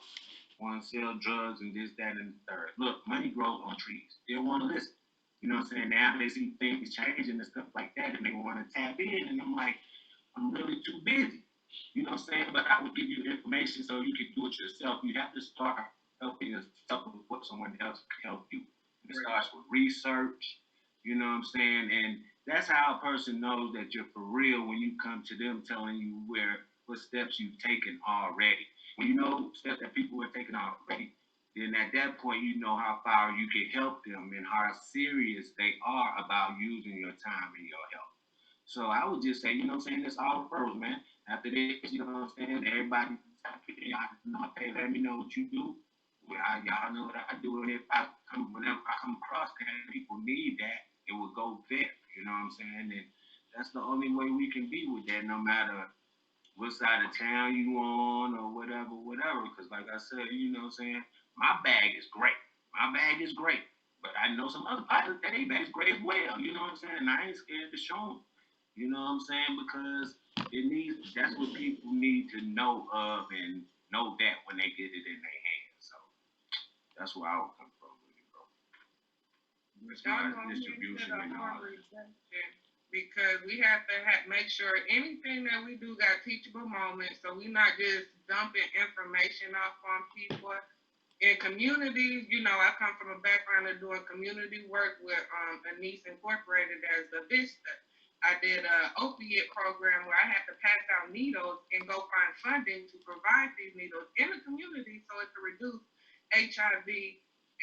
want to sell drugs and this, that, and the third. Look, money grows on trees. They don't want to listen. You know what I'm saying? Now they see things changing and stuff like that, and they want to tap in. And I'm like, I'm really too busy. You know what I'm saying? But I would give you information so you can do it yourself. You have to start helping yourself with what someone else can help you. It starts with research. You know what I'm saying? And that's how a person knows that you're for real when you come to them telling you what steps you've taken already. When you know steps that people have taken already, then at that point you know how far you can help them and how serious they are about using your time and your help. So I would just say, you know what I'm saying, it's all referrals, man. After this, you know what I'm saying, everybody, hey, let me know what you do. Y'all know what I do, and whenever I come across that, people need that, it will go there. You know what I'm saying? And that's the only way we can be with that, no matter what side of town you on or whatever. Because like I said, you know what I'm saying, my bag is great. My bag is great. But I know some other pilots that their bag is great as well. You know what I'm saying? And I ain't scared to show them. You know what I'm saying? Because that's what people need to know of and know that when they get it in their hands. So that's where I would come from with it, bro. As far as distribution and all that. Because we have to make sure anything that we do got teachable moments, so we're not just dumping information off on people. In communities, you know, I come from a background of doing community work with Anise Incorporated as the Vista. I did an opiate program where I had to pass out needles and go find funding to provide these needles in the community so it could reduce HIV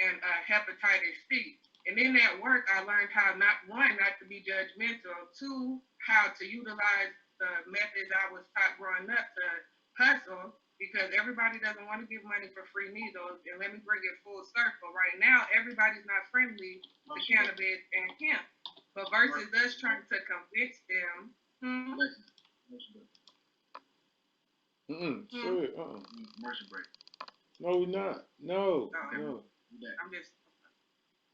and hepatitis C. And in that work, I learned how not to be judgmental, two, how to utilize the methods I was taught growing up to hustle, because everybody doesn't want to give money for free needles. And let me bring it full circle. Right now, everybody's not friendly to cannabis and hemp. But versus us trying to convince them. Commercial break. No, we're not. No. I'm just.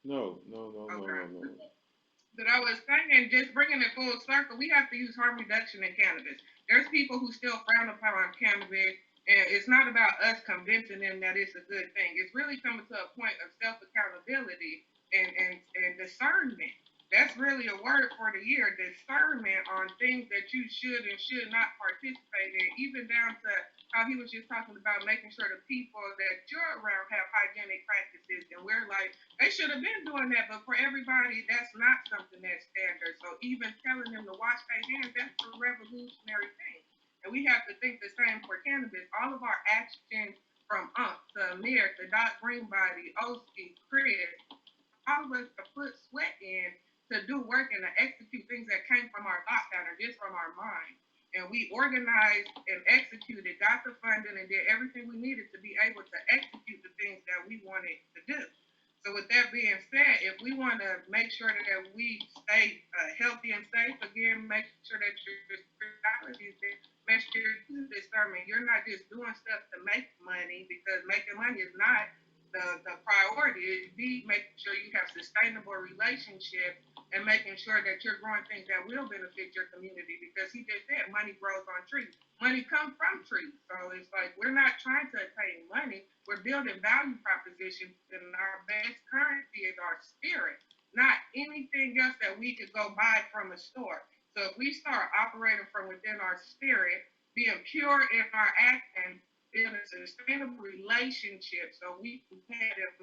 No. But I was saying, just bringing it full circle, we have to use harm reduction in cannabis. There's people who still frown upon cannabis, and it's not about us convincing them that it's a good thing. It's really coming to a point of self-accountability and discernment. That's really a word for the year, discernment on things that you should and should not participate in, even down to how he was just talking about making sure the people that you're around have hygienic practices. And we're like, they should have been doing that, but for everybody, that's not something that's standard. So even telling them to wash their hands, that's a revolutionary thing. And we have to think the same for cannabis. All of our actions from to Amir to Doc Greenbody, Oski, Chris, all of us to put sweat in to do work and to execute things that came from our lockdown or just from our mind. And we organized and executed, got the funding, and did everything we needed to be able to execute the things that we wanted to do. So with that being said, if we want to make sure that we stay healthy and safe, again, make sure that your spirituality is make sure you discernment. You're not just doing stuff to make money, because making money is not the priority. It be making sure you have sustainable relationships and making sure that you're growing things that will benefit your community, because he just said money grows on trees. Money comes from trees. So it's like we're not trying to attain money. We're building value propositions, and our best currency is our spirit, not anything else that we could go buy from a store. So if we start operating from within our spirit, being pure in our actions, in a sustainable relationship, so we can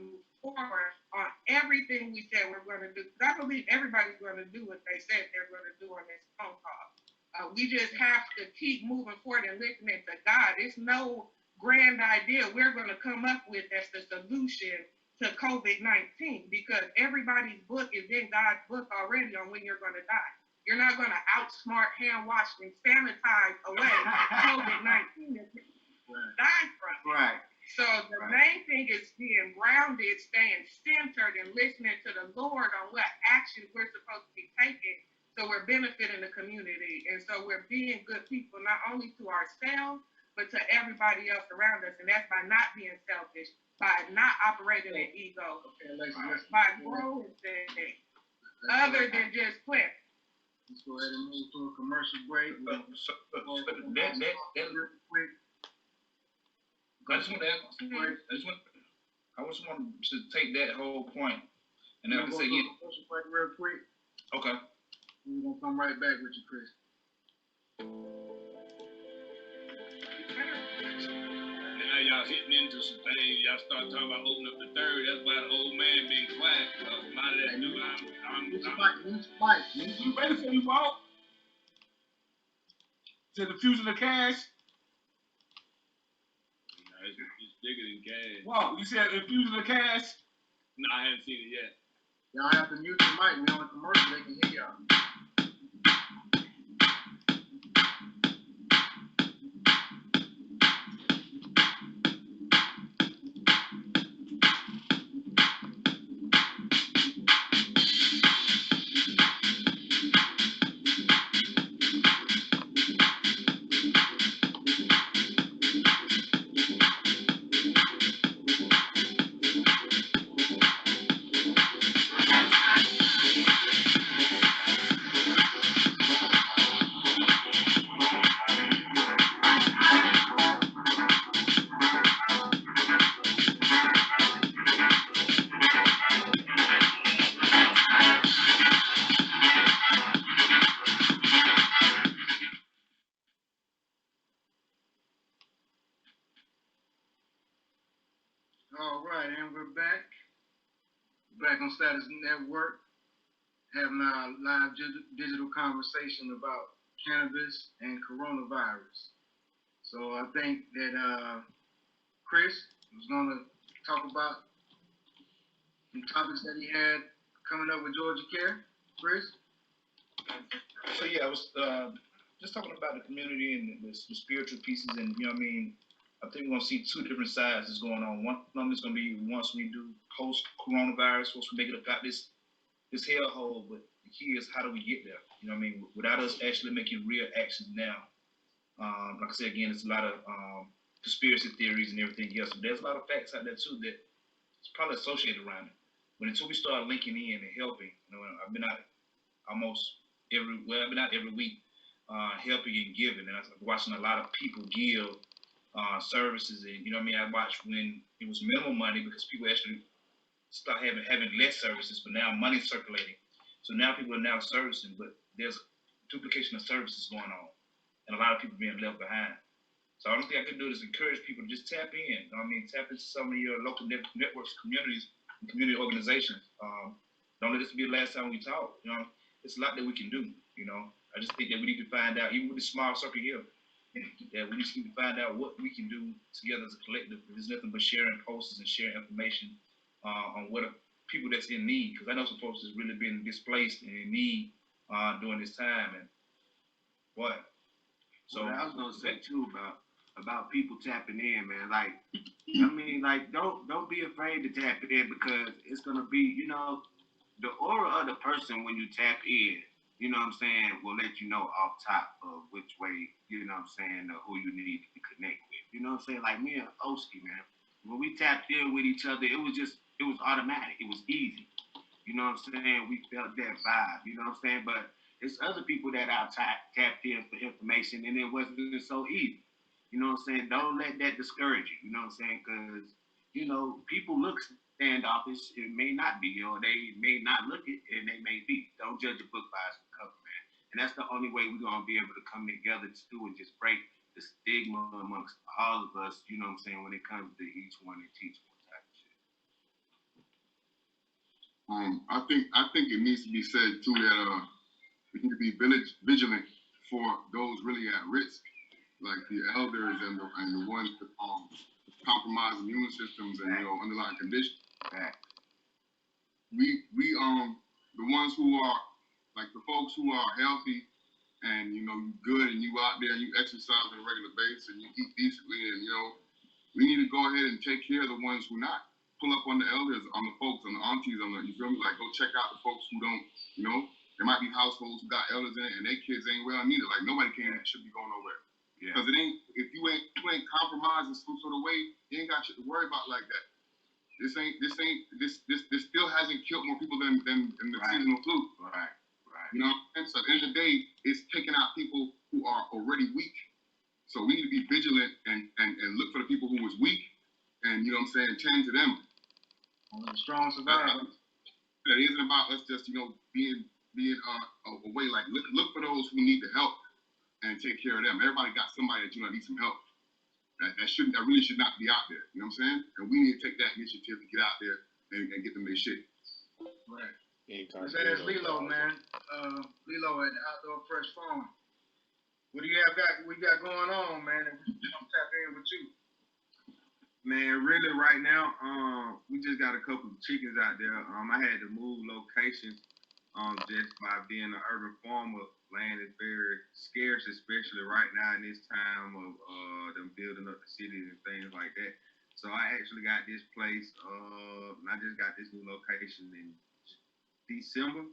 move forward on everything we said we're going to do. Because I believe everybody's going to do what they said they're going to do on this phone call. We just have to keep moving forward and listening to God. It's no grand idea we're going to come up with that's the solution to COVID-19, because everybody's book is in God's book already on when you're going to die. You're not going to outsmart, hand wash, and sanitize away COVID-19. Die from. Right. So the main thing is being grounded, staying centered, and listening to the Lord on what actions we're supposed to be taking, so we're benefiting the community. And so we're being good people, not only to ourselves, but to everybody else around us. And that's by not being selfish, by not operating in ego, by growing things other than just plant. Let's go ahead and move to a commercial break. Real quick. I just want to ask, I just want to take that whole point, and then I can say, yeah. Commercial break real quick. Okay. We're gonna come right back with you, Chris. Now y'all hitting into some things. Y'all start talking about opening up the third. That's why the old man being quiet. A lot of that new. You ready for you, Walt? To the fusion of cash. It's bigger than cash. Walt, you said infusion of cash. No, I haven't seen it yet. Y'all have to mute your mic. We on a commercial. They can hear y'all. All right, and we're back. Back on Status Network, having our live digital conversation about cannabis and coronavirus. So I think that Chris was gonna talk about some topics that he had coming up with Georgia Care. Chris? So yeah, I was just talking about the community and the spiritual pieces, and you know what I mean. I think we're gonna see two different sides that's going on. One of them is gonna be once we do post coronavirus, once we make it about this hellhole. But the key is how do we get there? You know what I mean? Without us actually making real actions now. Like I said again, it's a lot of conspiracy theories and everything else. But there's a lot of facts out there too that it's probably associated around it. Until we start linking in and helping, you know, I've been out every week, helping and giving, and I'm watching a lot of people give services, and you know what I mean. I watched when it was minimal money because people actually start having less services, but now money's circulating. So now people are now servicing, but there's duplication of services going on, and a lot of people being left behind. So the only thing I can do is encourage people to just tap in. You know what I mean, tap into some of your local networks, communities, and community organizations. Don't let this be the last time we talk. You know, it's a lot that we can do. You know, I just think that we need to find out, even with the small circle here, that we just need to find out what we can do together as a collective. There's nothing but sharing posts and sharing information on what are people that's in need. Because I know some folks that's really been displaced and in need during this time. And what? So I was gonna say too about people tapping in, man. Like, I mean, like don't be afraid to tap it in because it's gonna be, you know, the aura of the person when you tap in. You know what I'm saying, will let you know off top of which way, you know what I'm saying, who you need to connect with. You know what I'm saying? Like me and Oski, man, when we tapped in with each other, it was automatic. It was easy. You know what I'm saying? We felt that vibe, you know what I'm saying? But it's other people that I tapped in for information and it wasn't so easy. You know what I'm saying? Don't let that discourage you, you know what I'm saying? Because, you know, people look standoffish, it may not be, or they may not look it, and they may be. Don't judge a book by its cover, man. And that's the only way we're gonna be able to come together to and just break the stigma amongst all of us, you know what I'm saying, when it comes to each one and teach one type of shit. I think it needs to be said too that we need to be vigilant for those really at risk, like the elders and the ones that compromise immune systems and underlying conditions. We the ones who are like the folks who are healthy and you good and you out there and you exercise on a regular basis and you eat decently and we need to go ahead and take care of the ones who not. Pull up on the elders, on the folks, on the aunties, on the you feel me? Like go check out the folks who don't, there might be households who got elders in it and their kids ain't well neither. Like nobody should be going nowhere. Yeah. Because if you ain't compromising some sort of way, you ain't got shit to worry about like that. This still hasn't killed more people than the seasonal flu. Right. You know, and so at the end of the day, it's taking out people who are already weak. So we need to be vigilant and look for the people who was weak and, you know what I'm saying, tend to them. Only the strong survive. It isn't about us just, you know, being away. Like, look for those who need the help and take care of them. Everybody got somebody that, you know, needs some help. That really should not be out there. You know what I'm saying? And we need to take that initiative to get out there and get them their shit. Right. Let's ask Lilo, man. Lilo at the Outdoor Fresh Farm. What do you got going on, man? And we can tap in with you. Man, really right now, we just got a couple of chickens out there. I had to move locations just by being an urban farmer. Land is very scarce, especially right now in this time of them building up the cities and things like that. So I actually got this place, and I just got this new location in December,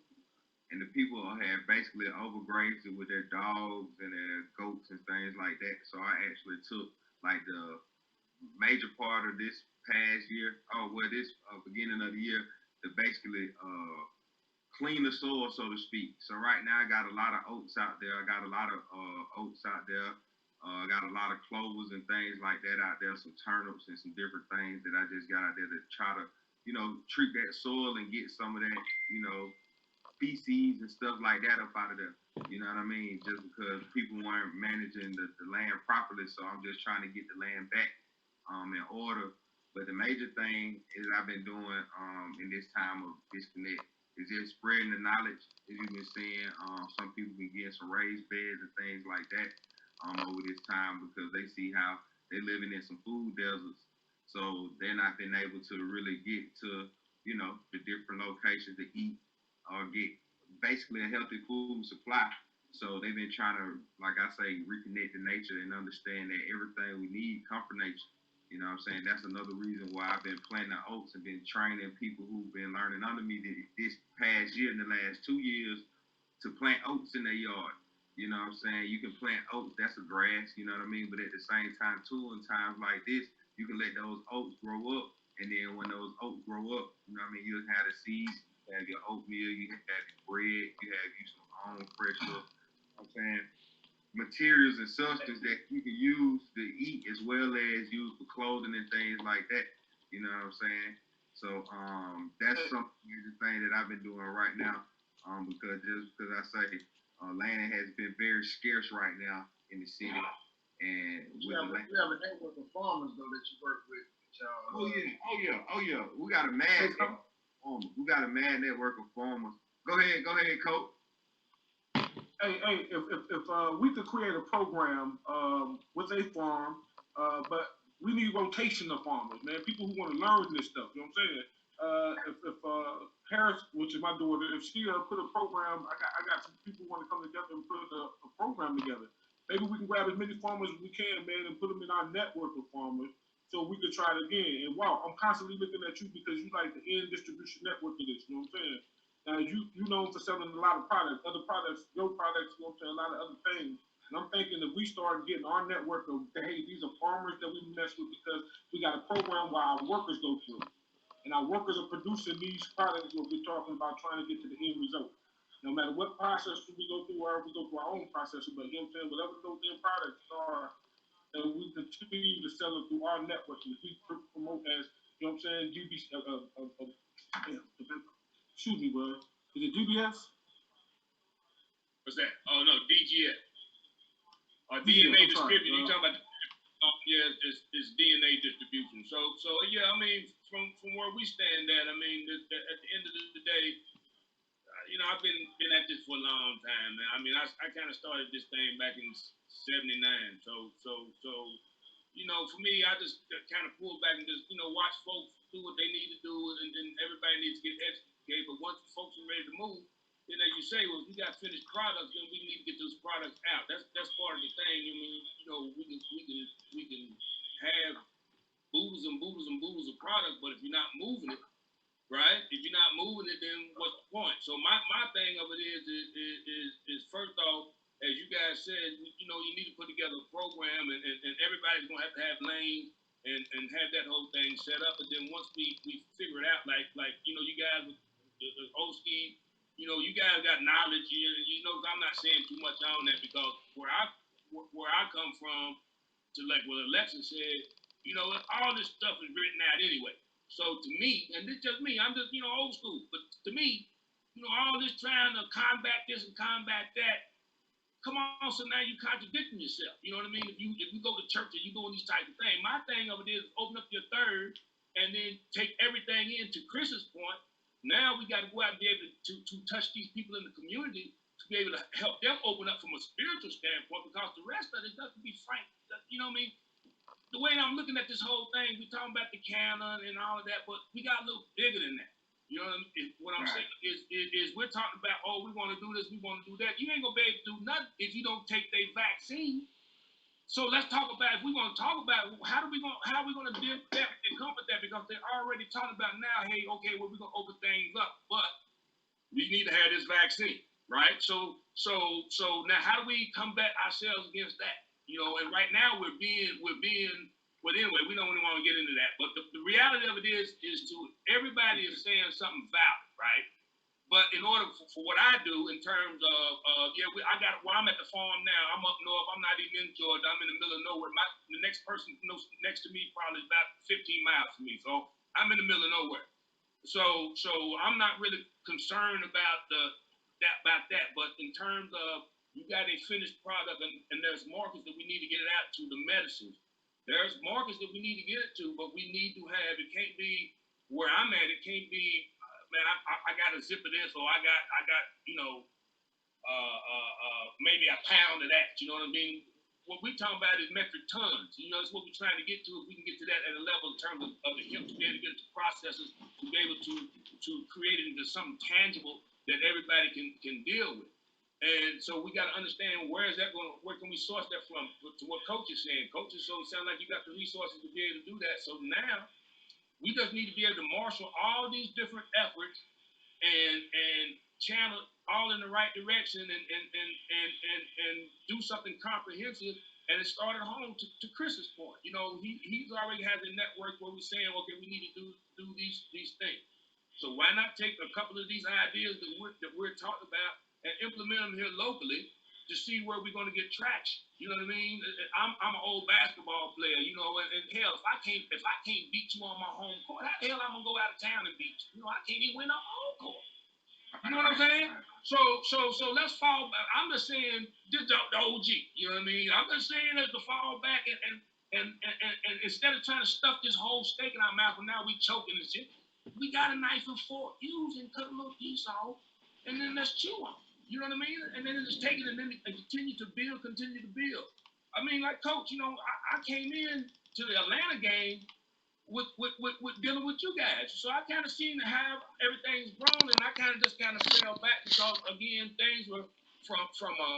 and the people have basically overgrazed it with their dogs and their goats and things like that. So I actually took like the major part of this past year, this beginning of the year, to basically clean the soil, so to speak. So right now I got a lot of oats out there. I got a lot of oats out there. I got a lot of clovers and things like that out there, some turnips and some different things that I just got out there to try to, you know, treat that soil and get some of that, you know, feces and stuff like that up out of there. You know what I mean? Just because people weren't managing the land properly, so I'm just trying to get the land back in order. But the major thing is I've been doing in this time of disconnect is just spreading the knowledge. As you've been seeing, some people been getting some raised beds and things like that over this time because they see how they're living in some food deserts. So they're not been able to really get to, you know, the different locations to eat or get basically a healthy food supply. So they've been trying to, like I say, reconnect to nature and understand that everything we need come from nature. You know what I'm saying? That's another reason why I've been planting oats and been training people who've been learning under me this past year, in the last 2 years, to plant oats in their yard. You know what I'm saying? You can plant oats, that's a grass, you know what I mean? But at the same time, too, in times like this, you can let those oats grow up. And then when those oats grow up, you know what I mean? You'll have the seeds, you have your oatmeal, you have your bread, you have some own fresh stuff. You know what I'm saying? Materials and substance that you can use to eat as well as use for clothing and things like that. You know what I'm saying? So that's the thing that I've been doing right now. Because I say land has been very scarce right now in the city. And you have a network of farmers though that you work with. Oh yeah. We got a mad network of farmers. We got a mad network of farmers. Go ahead, Coach. Hey, if we could create a program with a farm, but we need rotation of farmers, man. People who want to learn this stuff. You know what I'm saying? If Harris, which is my daughter, if she put a program, I got some people who want to come together and put a program together. Maybe we can grab as many farmers as we can, man, and put them in our network of farmers, so we could try it again. And wow, I'm constantly looking at you because you like the end distribution network of this. You know what I'm saying? Now, you known for selling a lot of products, other products, your products, you know what I'm saying, a lot of other things. And I'm thinking if we start getting our network of, hey, these are farmers that we mess with because we got a program where our workers go through. And our workers are producing these products what we're talking about, trying to get to the end result. No matter what process we go through, or we go through our own process, but you know what I'm saying, whatever those end products are, and we continue to sell them through our network. And we promote as, you know what I'm saying, excuse me, bro. Is it DBS? What's that? Oh no, DGS. Or DNA distribution. You talking about? It's DNA distribution. So yeah, I mean, from where we stand at, I mean, at the end of the day, you know, I've been at this for a long time, man. I mean, I kind of started this thing back in '79. So you know, for me, I just kind of pulled back and just, you know, watch folks do what they need to do, and then everybody needs to get educated. But once folks are ready to move, then as you say, well, if we got finished products, then we need to get those products out. That's part of the thing. I mean, you know, we can have boodles and boodles of product, but if you're not moving it, right? If you're not moving it, then what's the point? So my thing of it is first off, as you guys said, you know, you need to put together a program, and everybody's gonna have to have lanes and have that whole thing set up. And then once we figure it out, like you know, you guys with the Oski you know, you guys got knowledge. You know, I'm not saying too much on that because where I come from, to like what Alexis said, you know, all this stuff is written out anyway. So to me, and this just me, I'm just, you know, old school. But to me, you know, all this trying to combat this and combat that, come on, so now you contradicting yourself. You know what I mean? If you go to church and you doing these type of things, my thing of it is open up your third and then take everything in to Chris's point. Now we got to go out and be able to touch these people in the community to be able to help them open up from a spiritual standpoint, because the rest of it doesn't be frank. You know what I mean? The way I'm looking at this whole thing, we talking about the canon and all of that, but we got a little bigger than that. You know what I'm saying is we're talking about, oh, we want to do this, we want to do that. You ain't gonna be able to do nothing if you don't take their vaccine. So let's talk about, if we want to talk about how are we gonna deal with that and comfort that, because they're already talking about now, hey, okay, well, we're gonna open things up, but we need to have this vaccine, right? So now how do we combat ourselves against that? You know, and right now we're being, but anyway, we don't really want to get into that. But the reality of it is to everybody is saying something valid, right? But in order for what I do in terms of, I'm at the farm now. I'm up north. I'm not even in Georgia. I'm in the middle of nowhere. The next person next to me probably is about 15 miles from me. So I'm in the middle of nowhere. So I'm not really concerned about that. But in terms of, you got a finished product and there's markets that we need to get it out to, the medicines. There's markets that we need to get it to, but we need to have, it can't be where I'm at. It can't be, man, I got a zip of this, or I got, you know, maybe a pound of that. You know what I mean? What we're talking about is metric tons. You know, it's what we're trying to get to. If we can get to that at a level in terms of the hemp, to be able to get to processes, to be able to create it into something tangible that everybody can deal with. And so we got to understand, where can we source that from? To what Coach is saying. Coach is sound like you got the resources to be able to do that. So now we just need to be able to marshal all these different efforts and channel all in the right direction and do something comprehensive. And it started home to Chris's point. You know, he's already has a network where we're saying, okay, we need to do these things. So why not take a couple of these ideas that we're talking about and implement them here locally to see where we're going to get traction? You know what I mean? I'm an old basketball player, you know, and hell, if I can't beat you on my home court, how the hell I'm gonna go out of town and beat you? You know, I can't even win a home court. You know what I'm saying? So let's fall back. I'm just saying, just the OG. You know what I mean? I'm just saying that to fall back and instead of trying to stuff this whole steak in our mouth, and now we choking and shit, we got a knife and fork. Use and cut a little piece off, and then let's chew on. You know what I mean? And then just take it and then continue to build. I mean, like Coach, you know, I came in to the Atlanta game with dealing with you guys. So I kind of seen how everything's grown, and I kind of fell back because, again, things were from a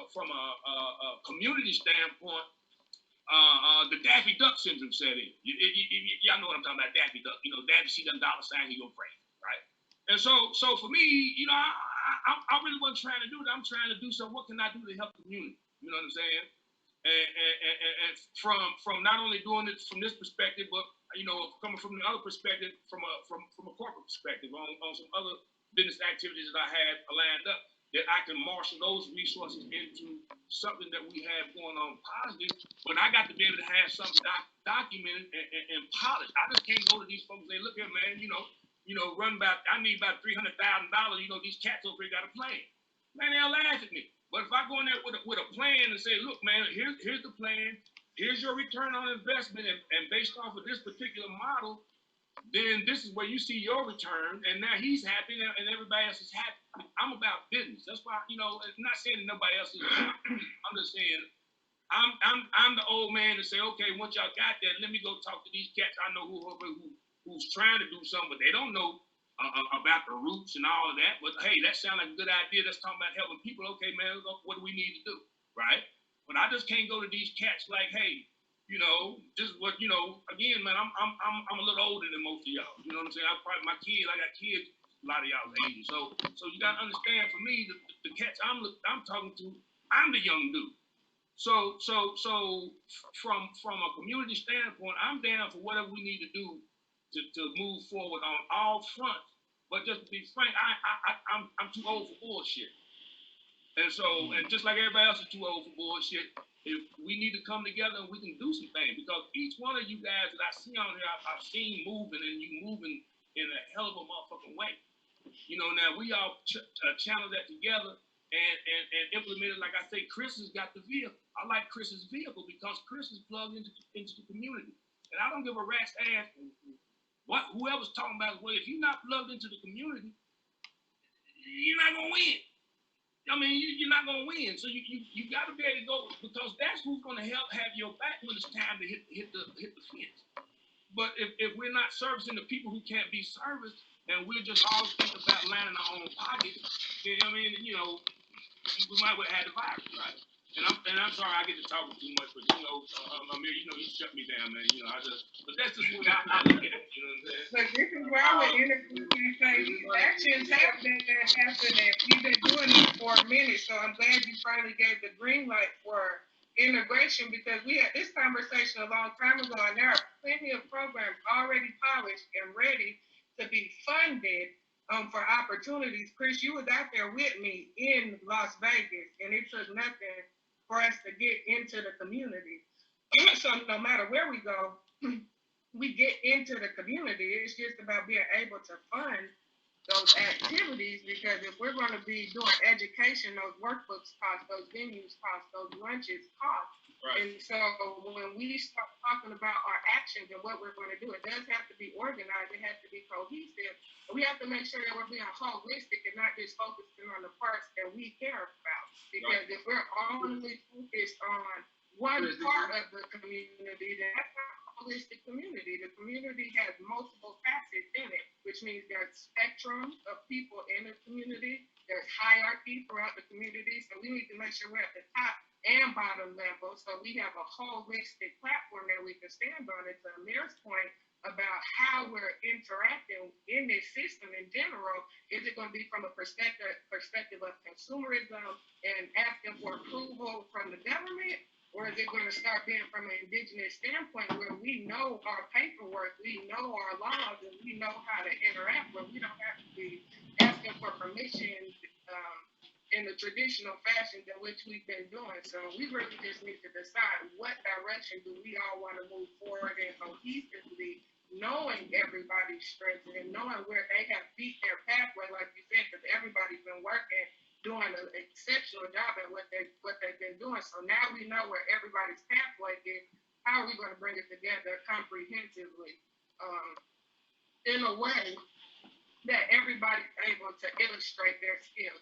community standpoint. The Daffy Duck syndrome set in. Y'all know what I'm talking about, Daffy Duck. You know, Daffy see them dollar sign, he go crazy, right? And so for me, you know, I really wasn't trying to do that. I'm trying to do something. What can I do to help the community? You know what I'm saying? And from not only doing it from this perspective, but, you know, coming from the other perspective, from a corporate perspective, on some other business activities that I had lined up, that I can marshal those resources into something that we have going on positive. But I got to be able to have something documented and polished. I just can't go to these folks and say, look here, man, I need about $300,000. You know, these cats over here got a plan. Man, they'll laugh at me. But if I go in there with a plan and say, look, man, here's the plan, here's your return on investment, and based off of this particular model, then this is where you see your return, and now he's happy and everybody else is happy. I'm about business. That's why, you know, I'm not saying that nobody else is. I'm just saying I'm the old man to say, okay, once y'all got that, let me go talk to these cats. I know who's trying to do something, but they don't know about the roots and all of that. But hey, that sounds like a good idea. Let's talk about helping people. Okay, man, what do we need to do, right? But I just can't go to these cats like, hey, you know, this is what, you know, again, man, I'm a little older than most of y'all. You know what I'm saying? I got kids, a lot of y'all ages. So you gotta understand, for me, the cats I'm talking to, I'm the young dude. So from a community standpoint, I'm down for whatever we need to do to move forward on all fronts. But just to be frank, I'm too old for bullshit. And so, and just like everybody else is too old for bullshit, if we need to come together and we can do some things, because each one of you guys that I see on here, I've seen moving, and you moving in a hell of a motherfucking way. You know, now we all channel that together and implement it. Like I say, Chris has got the vehicle. I like Chris's vehicle because Chris is plugged into the community. And I don't give a rat's ass what whoever's talking about. Well, if you're not plugged into the community, you're not gonna win. I mean, you're not gonna win. So you got to be able to go, because that's who's gonna help have your back when it's time to hit the fence. But if we're not servicing the people who can't be serviced, and we're just always thinking about lining our own pockets, then I mean, you know, we might well have the virus, right? And I'm sorry I get to talking too much, but you know, Amir, you know, you shut me down, man. You know, but that's just the way I look at it. You know what I'm saying? But this is where I would interview and say actions have been happening. We've been doing this for a minute, so I'm glad you finally gave the green light for integration, because we had this conversation a long time ago, and there are plenty of programs already polished and ready to be funded for opportunities. Chris, you was out there with me in Las Vegas, and it took nothing for us to get into the community. So no matter where we go, we get into the community. It's just about being able to fund those activities, because if we're going to be doing education, those workbooks cost, those venues cost, those lunches cost. Right. And so when we start talking about our actions and what we're going to do, it does have to be organized. It has to be cohesive. We have to make sure that we're being holistic and not just focusing on the parts that we care about. Because if we're only focused on one part of the community, then that's not a holistic community. The community has multiple facets in it, which means there's spectrum of people in the community. There's hierarchy throughout the community. So we need to make sure we're at the top and bottom level, so we have a holistic platform that we can stand on. And to Amir's point about how we're interacting in this system in general, is it going to be from a perspective of consumerism and asking for approval from the government, or is it going to start being from an indigenous standpoint where we know our paperwork, we know our laws, and we know how to interact, where we don't have to be asking for permission in the traditional fashions in which we've been doing. So we really just need to decide what direction do we all want to move forward in cohesively, knowing everybody's strengths and knowing where they have beat their pathway, like you said, because everybody's been working, doing an exceptional job at what they've been doing. So now we know where everybody's pathway is. How are we going to bring it together comprehensively in a way that everybody's able to illustrate their skills?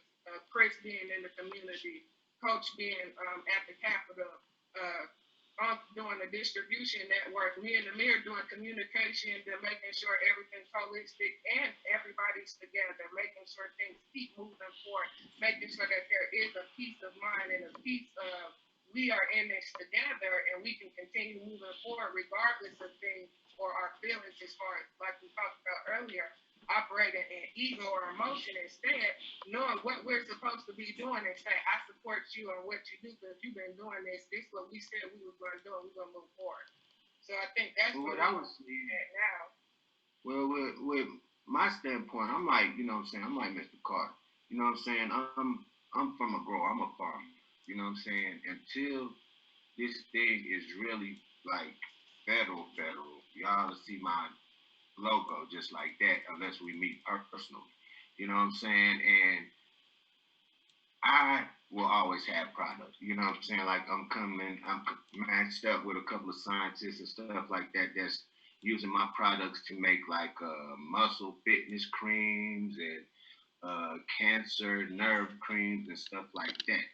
Chris being in the community, Coach being at the Capitol, doing the distribution network, me and Amir doing communications and making sure everything's holistic and everybody's together, making sure things keep moving forward, making sure that there is a peace of mind and a peace of we are in this together and we can continue moving forward regardless of things or our feelings, as far as like we talked about earlier, operating in ego or emotion. Instead, knowing what we're supposed to be doing and say, I support you on what you do because you've been doing this. This is what we said we were going to do, and we're going to move forward. So I think that's what I was seeing now. Well, with my standpoint, I'm like, you know what I'm saying? I'm like Mr. Carter. You know what I'm saying? I'm from a grower. I'm a farmer. You know what I'm saying? Until this thing is really like federal, y'all see my logo just like that unless we meet personally. You know what I'm saying? And I will always have products. You know what I'm saying? Like I'm matched up with a couple of scientists and stuff like that that's using my products to make like muscle fitness creams and cancer nerve creams and stuff like that.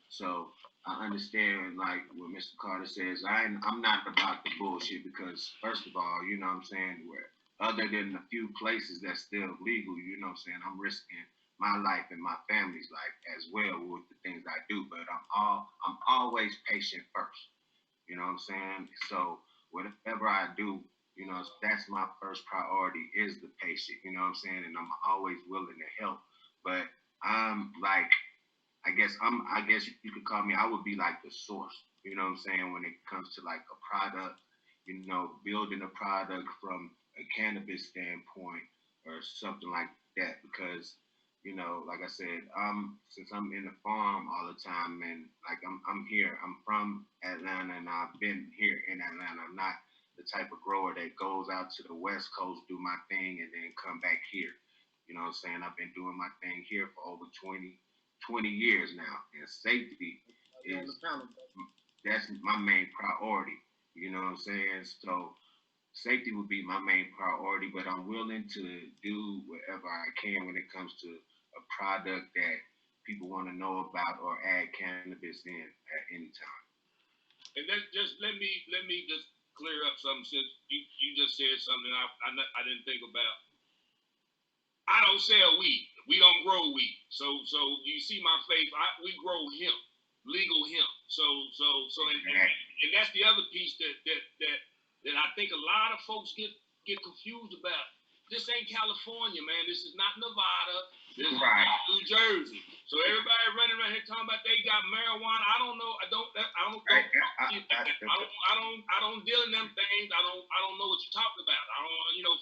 So I understand like what Mr. Carter says. I'm not about the bullshit because first of all, you know what I'm saying, where other than a few places that's still legal, you know what I'm saying, I'm risking my life and my family's life as well with the things I do. But I'm always patient first. You know what I'm saying? So whatever I do, you know, that's my first priority is the patient. You know what I'm saying? And I'm always willing to help. But I'm like, I guess you could call me, I would be like the source. You know what I'm saying? When it comes to like a product, you know, building a product from a cannabis standpoint, or something like that, because like I said, since I'm in the farm all the time, and like I'm here, I'm from Atlanta, and I've been here in Atlanta. I'm not the type of grower that goes out to the West Coast, do my thing, and then come back here. You know what I'm saying? I've been doing my thing here for over 20 years now, and safety is that's my main priority. You know what I'm saying? So safety would be my main priority, but I'm willing to do whatever I can when it comes to a product that people want to know about or add cannabis in at any time. And then just let me just clear up something, since you just said something I didn't think about. I don't sell weed. We don't grow weed. So you see my face. We grow hemp, legal hemp. So and that's the other piece that I think a lot of folks get confused about. This ain't California, man. This is not Nevada. This is New Jersey. So everybody running around here talking about they got marijuana. I don't know. I don't deal in them things. I don't know what you're talking about.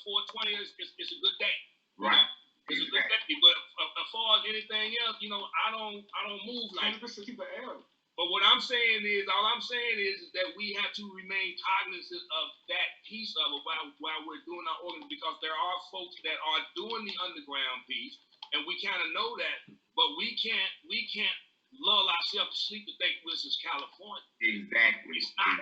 420 is a good day. Right. It's a good day. But as far as anything else, I don't move like that. But what I'm saying is, all I'm saying is that we have to remain cognizant of that piece of it while we're doing our organs, because there are folks that are doing the underground piece, and we kind of know that, but we can't lull ourselves to sleep to think this is California. Exactly. It's not.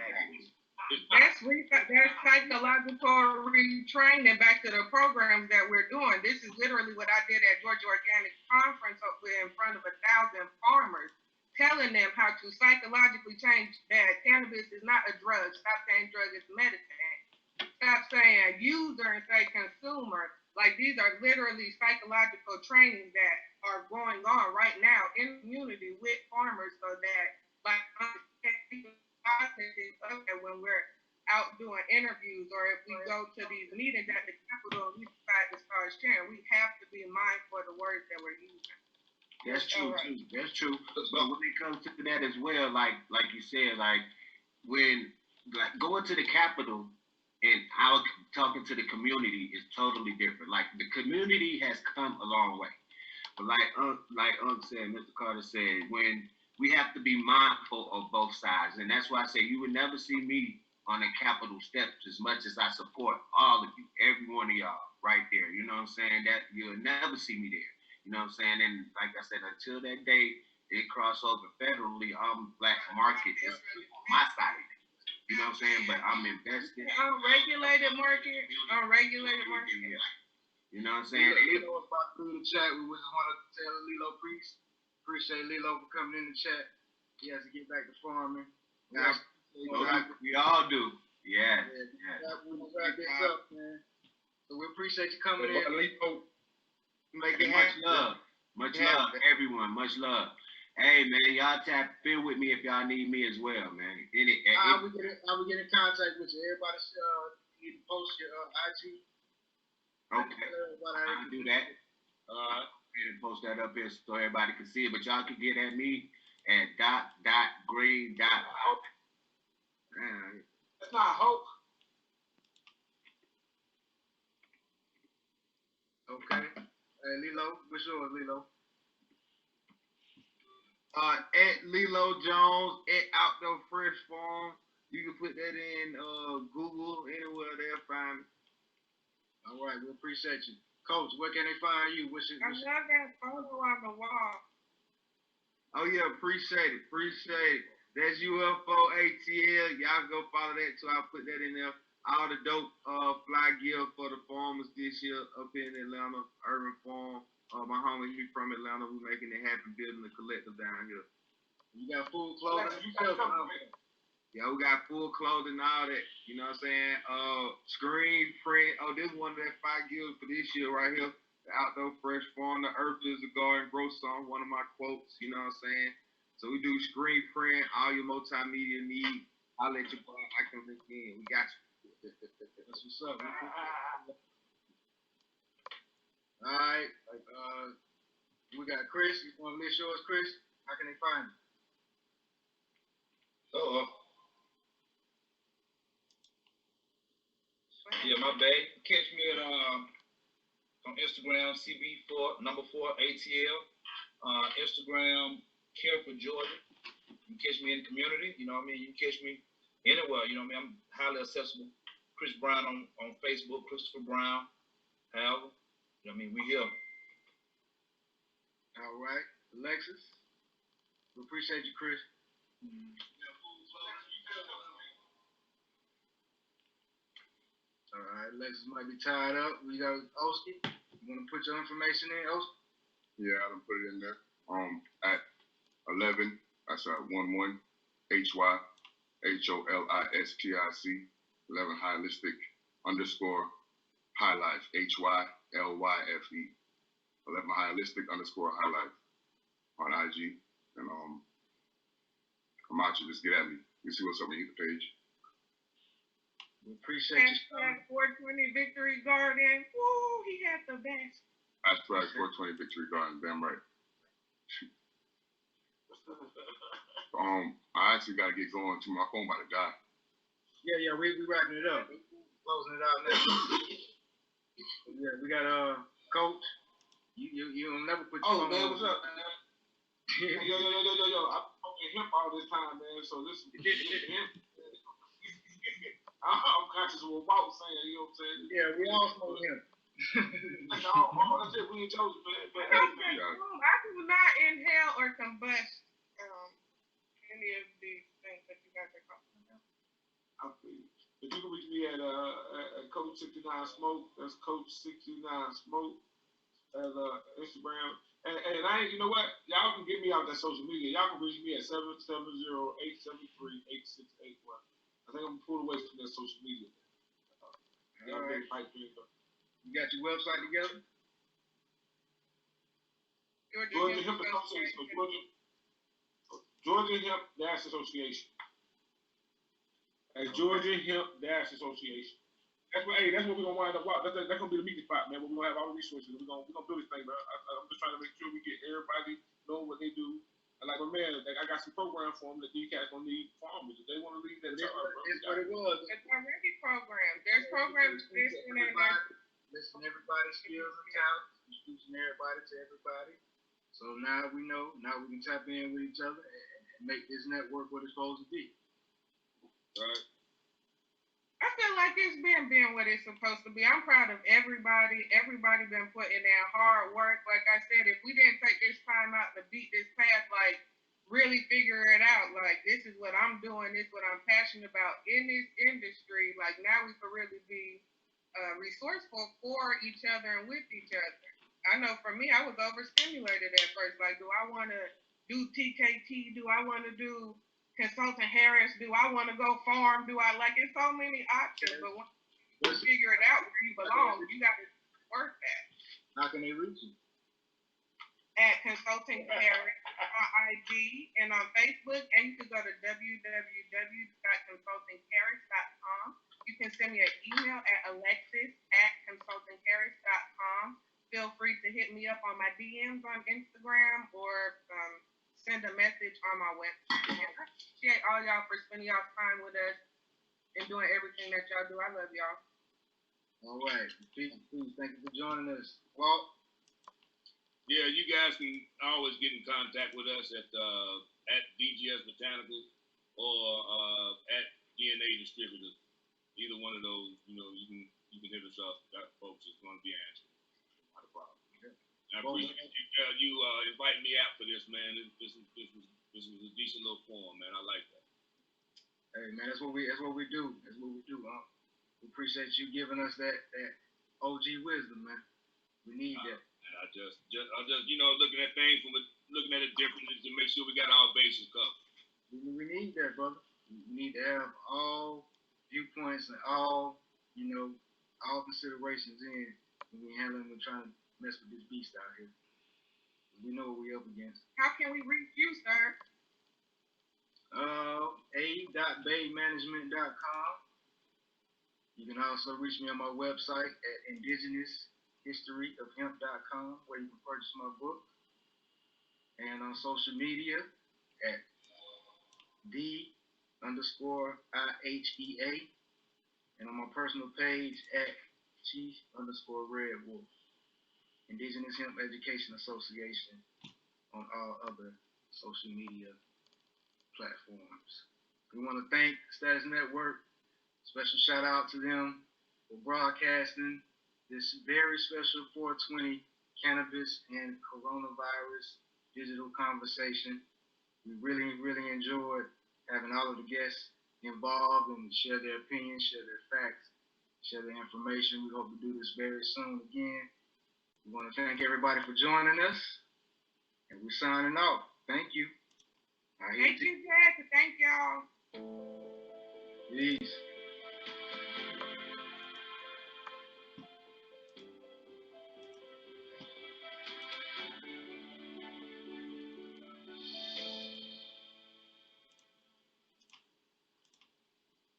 Exactly. That's psychological retraining back to the programs that we're doing. This is literally what I did at Georgia Organic Conference up there in front of 1,000 farmers, telling them how to psychologically change that cannabis is not a drug. Stop saying drug, it's medicine. Stop saying user and say consumer. Like, these are literally psychological trainings that are going on right now in the community with farmers, so that when we're out doing interviews, or if we go to these meetings at the Capitol and we decide to start sharing, we have to be mindful of the words that we're using. That's true too. That's true. But when it comes to that as well, like you said, like when going to the Capitol and our talking to the community is totally different. Like, the community has come a long way. But like Unc said, Mr. Carter said, when we have to be mindful of both sides. And that's why I say you would never see me on the Capitol steps as much as I support all of you, every one of y'all right there. You know what I'm saying? That you'll never see me there. You know what I'm saying? And like I said, until that day it cross over federally, black market is my side. You know what I'm saying? But I'm investing. Unregulated market. Yeah. You know what I'm saying? Lilo about through the chat. We just want to tell Lilo appreciate Lilo for coming in the chat. He has to get back to farming. We all do. Yeah. We'll wrap this up, man. So we appreciate you coming in. Lilo, much love, everyone. Much love. Hey, man, y'all tap in with me if y'all need me as well, man. I will get in contact with you. Everybody need to post your IG. Okay. I'll do that. And post that up here so everybody can see it. But y'all can get at me at .green.hope. That's not hope. Okay. Hey, Lilo, what's yours, Lilo? At Lilo Jones at Outdoor Fresh Farm. You can put that in Google, anywhere they'll find me. All right, we appreciate you. Coach, where can they find you? I love that photo on the wall. Oh yeah, appreciate it. That's UFO ATL. Y'all go follow that too. I'll put that in there. All the dope fly gear for the farmers this year up in Atlanta, Urban Farm. My homie, he from Atlanta. We making it happen, building the collective down here. You got full clothing? Yeah, we got full clothing, all that. You know what I'm saying? Screen print. Oh, this one of that 5 gears for this year right here. The Outdoor Fresh Farm. The earth is a garden. Grow some. One of my quotes. You know what I'm saying? So we do screen print, all your multimedia needs. I'll let you buy. I can link in. We got you. That's what's up. All right. We got Chris. You want to list yours, Chris? How can they find you? Yeah, my bad. Catch me at On Instagram, CB4 4 ATL. Instagram, Care for Georgia. You can catch me in the community. You know what I mean? You can catch me anywhere. You know what I mean? I'm highly accessible. Chris Brown on Facebook, Christopher Brown. However, you know what I mean? We here. All right, Alexis. We appreciate you, Chris. All right, Alexis might be tied up. We got Oski. You want to put your information in, Oski? Yeah, I done put it in there. At 11, that's 11 HYHOLISTIC 11 holistic underscore high life HYLYFE 11 holistic underscore high life on IG, and I'm out you. Just get at me. You see what's up. You hit the page. We appreciate you. Hashtag 420 Victory Garden. Woo, he had the best. Hashtag 420 Victory Garden. Damn right. I actually got to get going too. My phone about to die. Yeah, we wrapping it up. Closing it out now. Yeah, we got Coach. You don't never put your phone man, on. what's up, man? Yo. I'm smoking hemp all this time, man. So this is hemp. I'm conscious of what Bob was saying, you know what I'm saying? Yeah, we all smoke hemp. That's it. We ain't chosen, man. But, I do not inhale or combust any of these things that you guys are talking about. I feel you. But you can reach me at Coach 69 Smoke. That's Coach 69 Smoke at Instagram. And I ain't, you know what? Y'all can get me out that social media. Y'all can reach me at 770-873-8681. I think I'm gonna pull away from that social media. All right. You got your website together? Georgia Hemp Association. Georgia Hemp Association. Georgia Hemp Association. That's what we're gonna wind up. That's gonna be the meeting spot, man. We're gonna have all the resources. We're gonna build this thing, man. I'm just trying to make sure we get everybody know what they do. And like my man, I got some program for them that these cats gonna need farmers. If they want to leave that job, It's what it was. It's already programmed. There's programs existing in there. Listen to everybody's skills and talents, introducing everybody to everybody. So now we know. Now we can tap in with each other and make this network what it's supposed to be. All right. I feel like it's been what it's supposed to be. I'm proud of everybody. Everybody been putting in hard work. Like I said, if we didn't take this time out to beat this path, like really figure it out, like this is what I'm doing, this is what I'm passionate about in this industry, like now we can really be resourceful for each other and with each other. I know for me, I was overstimulated at first. Like, do I want to do TKT? Do I want to do Consultant Harris? Do I want to go farm? It's so many options, but once you figure it out where you belong, you got to work that. How can they reach you? At Consulting Harris on IG and on Facebook, and you can go to www.consultingharris.com. You can send me an email at alexis@consultingharris.com. Feel free to hit me up on my DMs on Instagram or send a message on my website. And I appreciate all y'all for spending y'all time with us and doing everything that y'all do. I love y'all. All right. Please, thank you for joining us. Well, Yeah, you guys can always get in contact with us at DGS Botanicals or at DNA Distributors. Either one of those, you can hit us up. That folks is going to be answered. Not a problem. I appreciate you inviting me out for this, man. This was a decent little forum, man. I like that. hey man, that's what we do. That's what we do, huh? We appreciate you giving us that OG wisdom, man. We need that. And I just looking at things looking at it differently to make sure we got our bases covered. We need that, brother. We need to have all viewpoints and all considerations in when we handling and trying to mess with this beast out here. We know what we're up against. How can we reach you, sir? a.baymanagement.com. You can also reach me on my website at indigenoushistoryofhemp.com, where you can purchase my book. And on social media at the_IHEA. And on my personal page at Chief_Red Wolf. Indigenous Hemp Education Association on all other social media platforms. We want to thank Status Network. Special shout out to them for broadcasting this very special 420 Cannabis and Coronavirus digital conversation. We really, really enjoyed having all of the guests involved and share their opinions, share their facts, share their information. We hope to do this very soon again. We want to thank everybody for joining us, and we're signing off. Thank you. Thank you, Jack. Thank y'all. Peace.